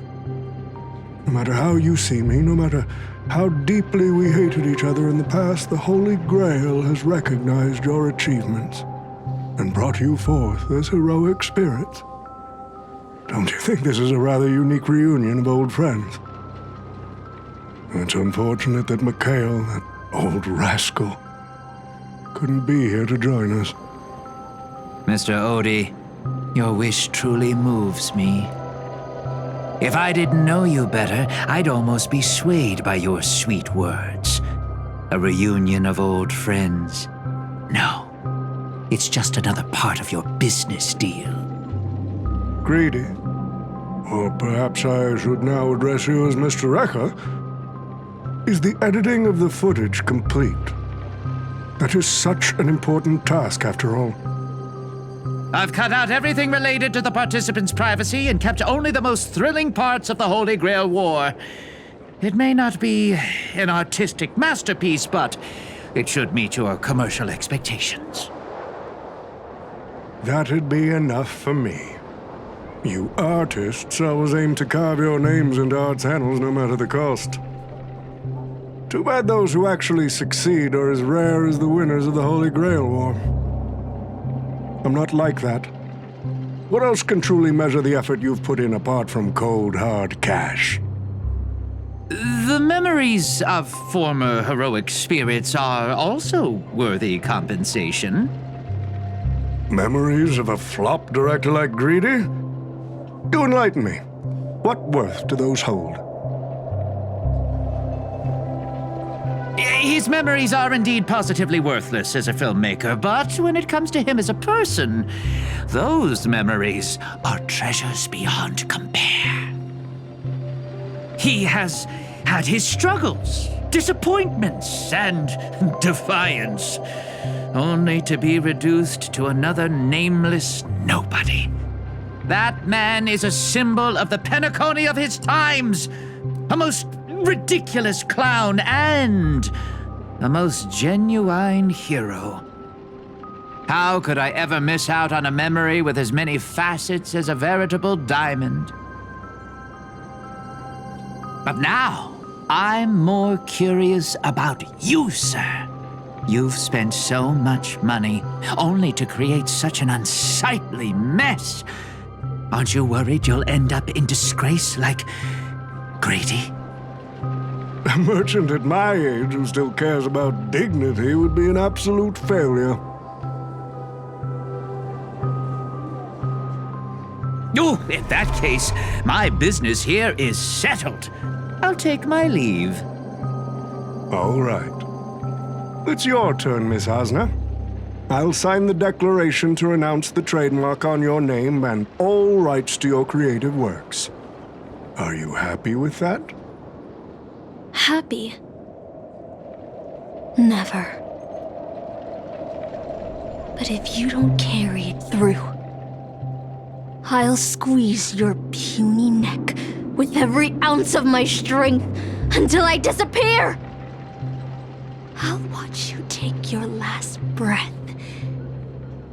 No matter how you see me, no matter how deeply we hated each other in the past, the Holy Grail has recognized your achievements and brought you forth as heroic spirits. Don't you think this is a rather unique reunion of old friends? It's unfortunate that Mikhail, that old rascal, couldn't be here to join us. Mr. Odie, your wish truly moves me. If I didn't know you better, I'd almost be swayed by your sweet words. A reunion of old friends. No, it's just another part of your business deal. Greedy? Or perhaps I should now address you as Mr. Recker. Is the editing of the footage complete? That is such an important task, after all. I've cut out everything related to the participants' privacy and kept only the most thrilling parts of the Holy Grail War. It may not be an artistic masterpiece, but it should meet your commercial expectations. That'd be enough for me. You artists always aim to carve your names into art's annals no matter the cost. Too bad those who actually succeed are as rare as the winners of the Holy Grail War. I'm not like that. What else can truly measure the effort you've put in apart from cold, hard cash? The memories of former heroic spirits are also worthy compensation. Memories of a flop director like Greedy? Do enlighten me. What worth do those hold? His memories are indeed positively worthless as a filmmaker, but when it comes to him as a person, those memories are treasures beyond compare. He has had his struggles, disappointments, and defiance, only to be reduced to another nameless nobody. That man is a symbol of the Penacony of his times, a most ridiculous clown and a most genuine hero. How could I ever miss out on a memory with as many facets as a veritable diamond? But now, I'm more curious about you, sir. You've spent so much money, only to create such an unsightly mess. Aren't you worried you'll end up in disgrace like Grady? A merchant at my age who still cares about dignity would be an absolute failure. Oh, in that case, my business here is settled. I'll take my leave. All right. It's your turn, Miss Osner. I'll sign the declaration to renounce the trademark on your name and all rights to your creative works. Are you happy with that? Happy? Never. But if you don't carry it through, I'll squeeze your puny neck with every ounce of my strength until I disappear! I'll watch you take your last breath,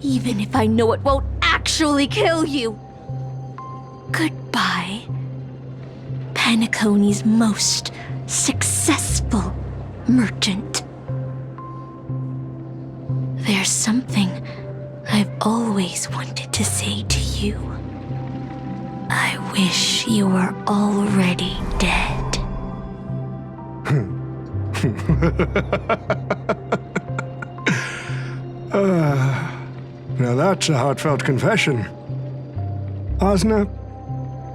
even if I know it won't actually kill you. Goodbye, Penacony's most successful merchant. There's something I've always wanted to say to you. I wish you were already dead. Now that's a heartfelt confession. Osna,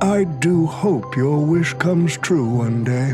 I do hope your wish comes true one day.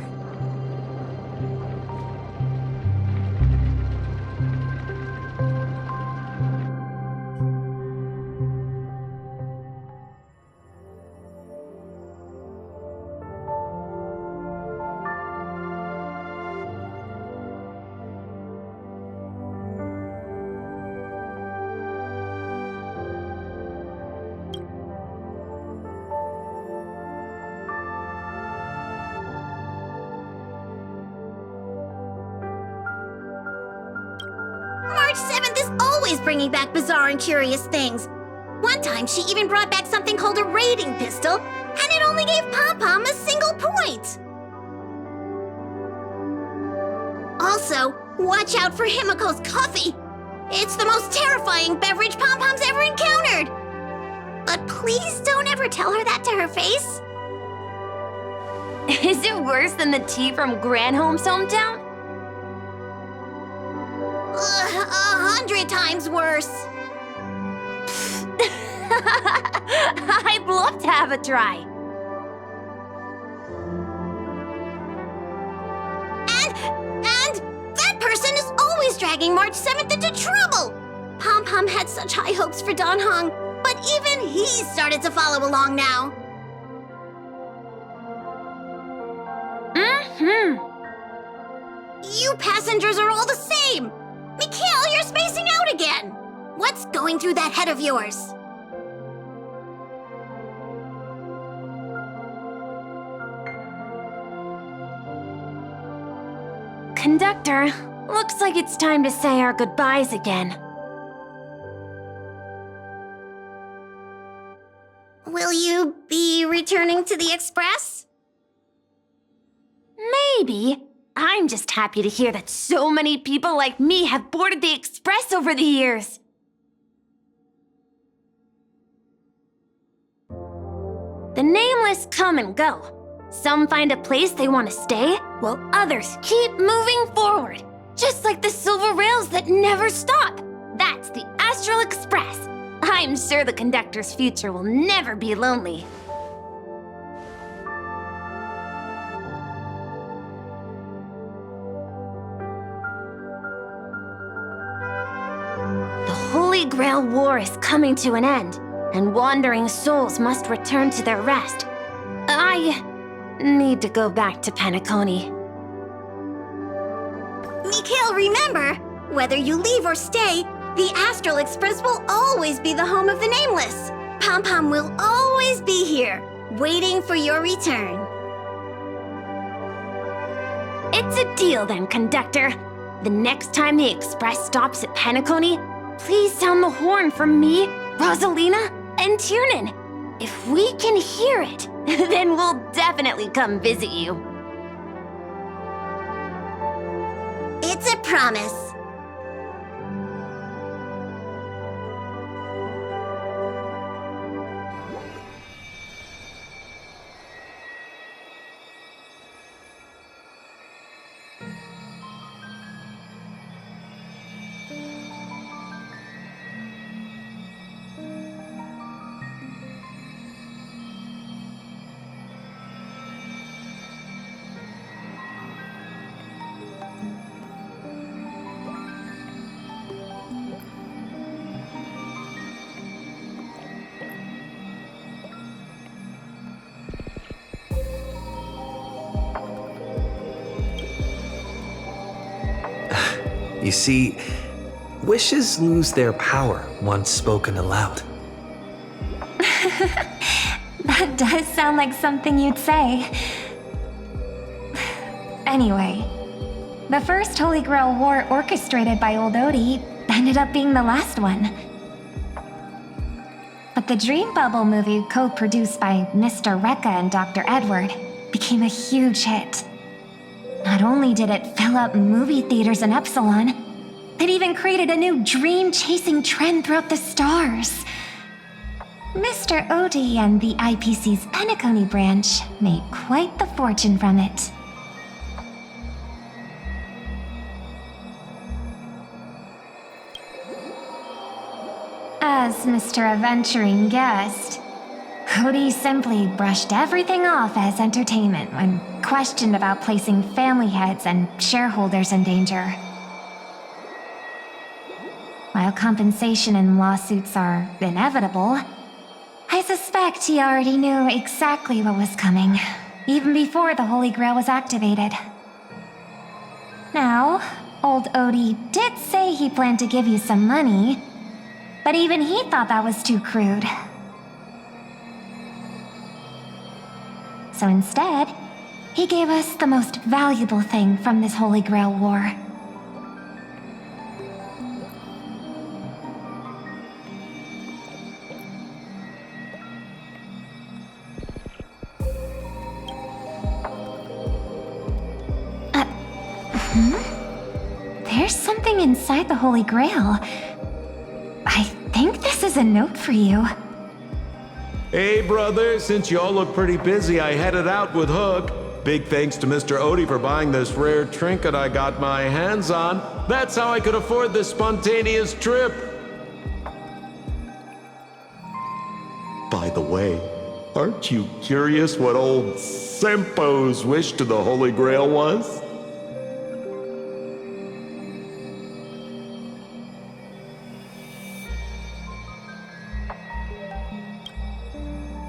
always bringing back bizarre and curious things. One time, she even brought back something called a raiding pistol, and it only gave Pom-Pom a single point. Also, watch out for Himiko's coffee. It's the most terrifying beverage Pom-Pom's ever encountered. But please don't ever tell her that to her face. Is it worse than the tea from Granholm's hometown? 100 times worse. I'd love to have a try. And that person is always dragging March 7th into trouble. Pom-Pom had such high hopes for Don Hong, but even he started to follow along now. You passengers are all the same. Mikhail, you're spacing out again. What's going through that head of yours? Conductor, looks like it's time to say our goodbyes again. Will you be returning to the Express? Maybe. I'm just happy to hear that so many people like me have boarded the Express over the years. The nameless come and go. Some find a place they want to stay, while others keep moving forward. Just like the silver rails that never stop. That's the Astral Express. I'm sure the conductor's future will never be lonely. The Holy Grail War is coming to an end, and wandering souls must return to their rest. I need to go back to Penacony. Mikhail, remember, whether you leave or stay, the Astral Express will always be the home of the Nameless. Pom-Pom will always be here, waiting for your return. It's a deal then, conductor. The next time the Express stops at Penacony, please sound the horn for me, Rosalina, and Tiernan. If we can hear it, then we'll definitely come visit you. It's a promise. You see, wishes lose their power once spoken aloud. That does sound like something you'd say. Anyway, the first Holy Grail War orchestrated by Old Odie ended up being the last one. But the Dream Bubble movie, co-produced by Mr. Rekka and Dr. Edward, became a huge hit. Not only did it fill up movie theaters in Epsilon, it even created a new dream-chasing trend throughout the stars. Mr. Odie and the IPC's Penacony branch made quite the fortune from it. As Mr. Aventuring guessed, Odie simply brushed everything off as entertainment when questioned about placing family heads and shareholders in danger. While compensation and lawsuits are inevitable, I suspect he already knew exactly what was coming, even before the Holy Grail was activated. Now, old Odie did say he planned to give you some money, but even he thought that was too crude. So instead, he gave us the most valuable thing from this Holy Grail War. There's something inside the Holy Grail. I think this is a note for you. Hey, brother, since y'all look pretty busy, I headed out with Hook. Big thanks to Mr. Odie for buying this rare trinket I got my hands on. That's how I could afford this spontaneous trip. By the way, aren't you curious what old Sempo's wish to the Holy Grail was?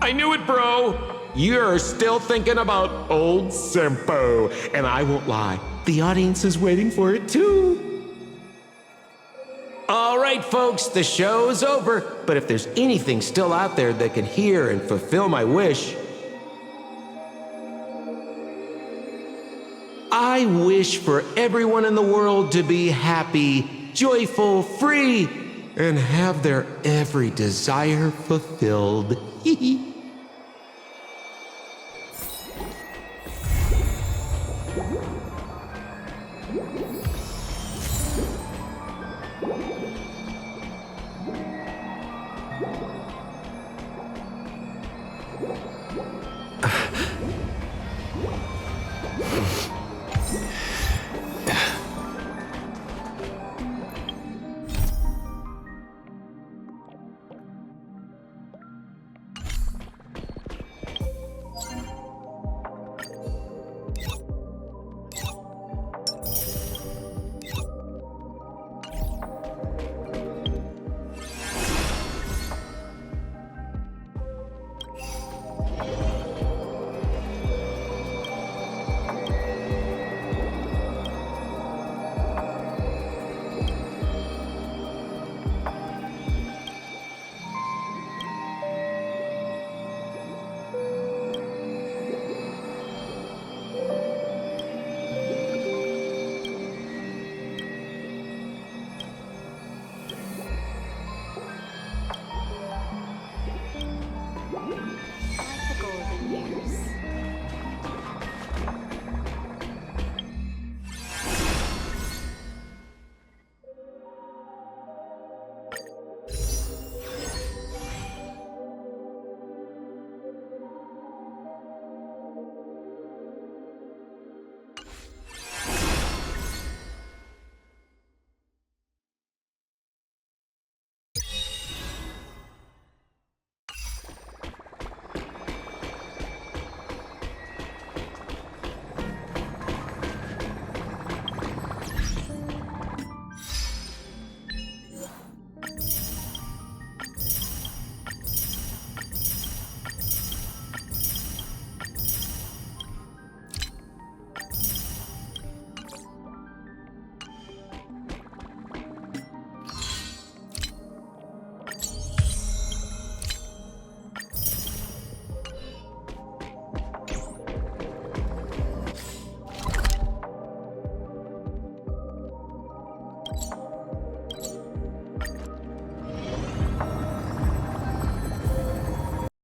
I knew it, bro! You're still thinking about old Sempo, and I won't lie, the audience is waiting for it too. All right, folks, the show's over, but if there's anything still out there that can hear and fulfill my wish, I wish for everyone in the world to be happy, joyful, free, and have their every desire fulfilled. Hee hee.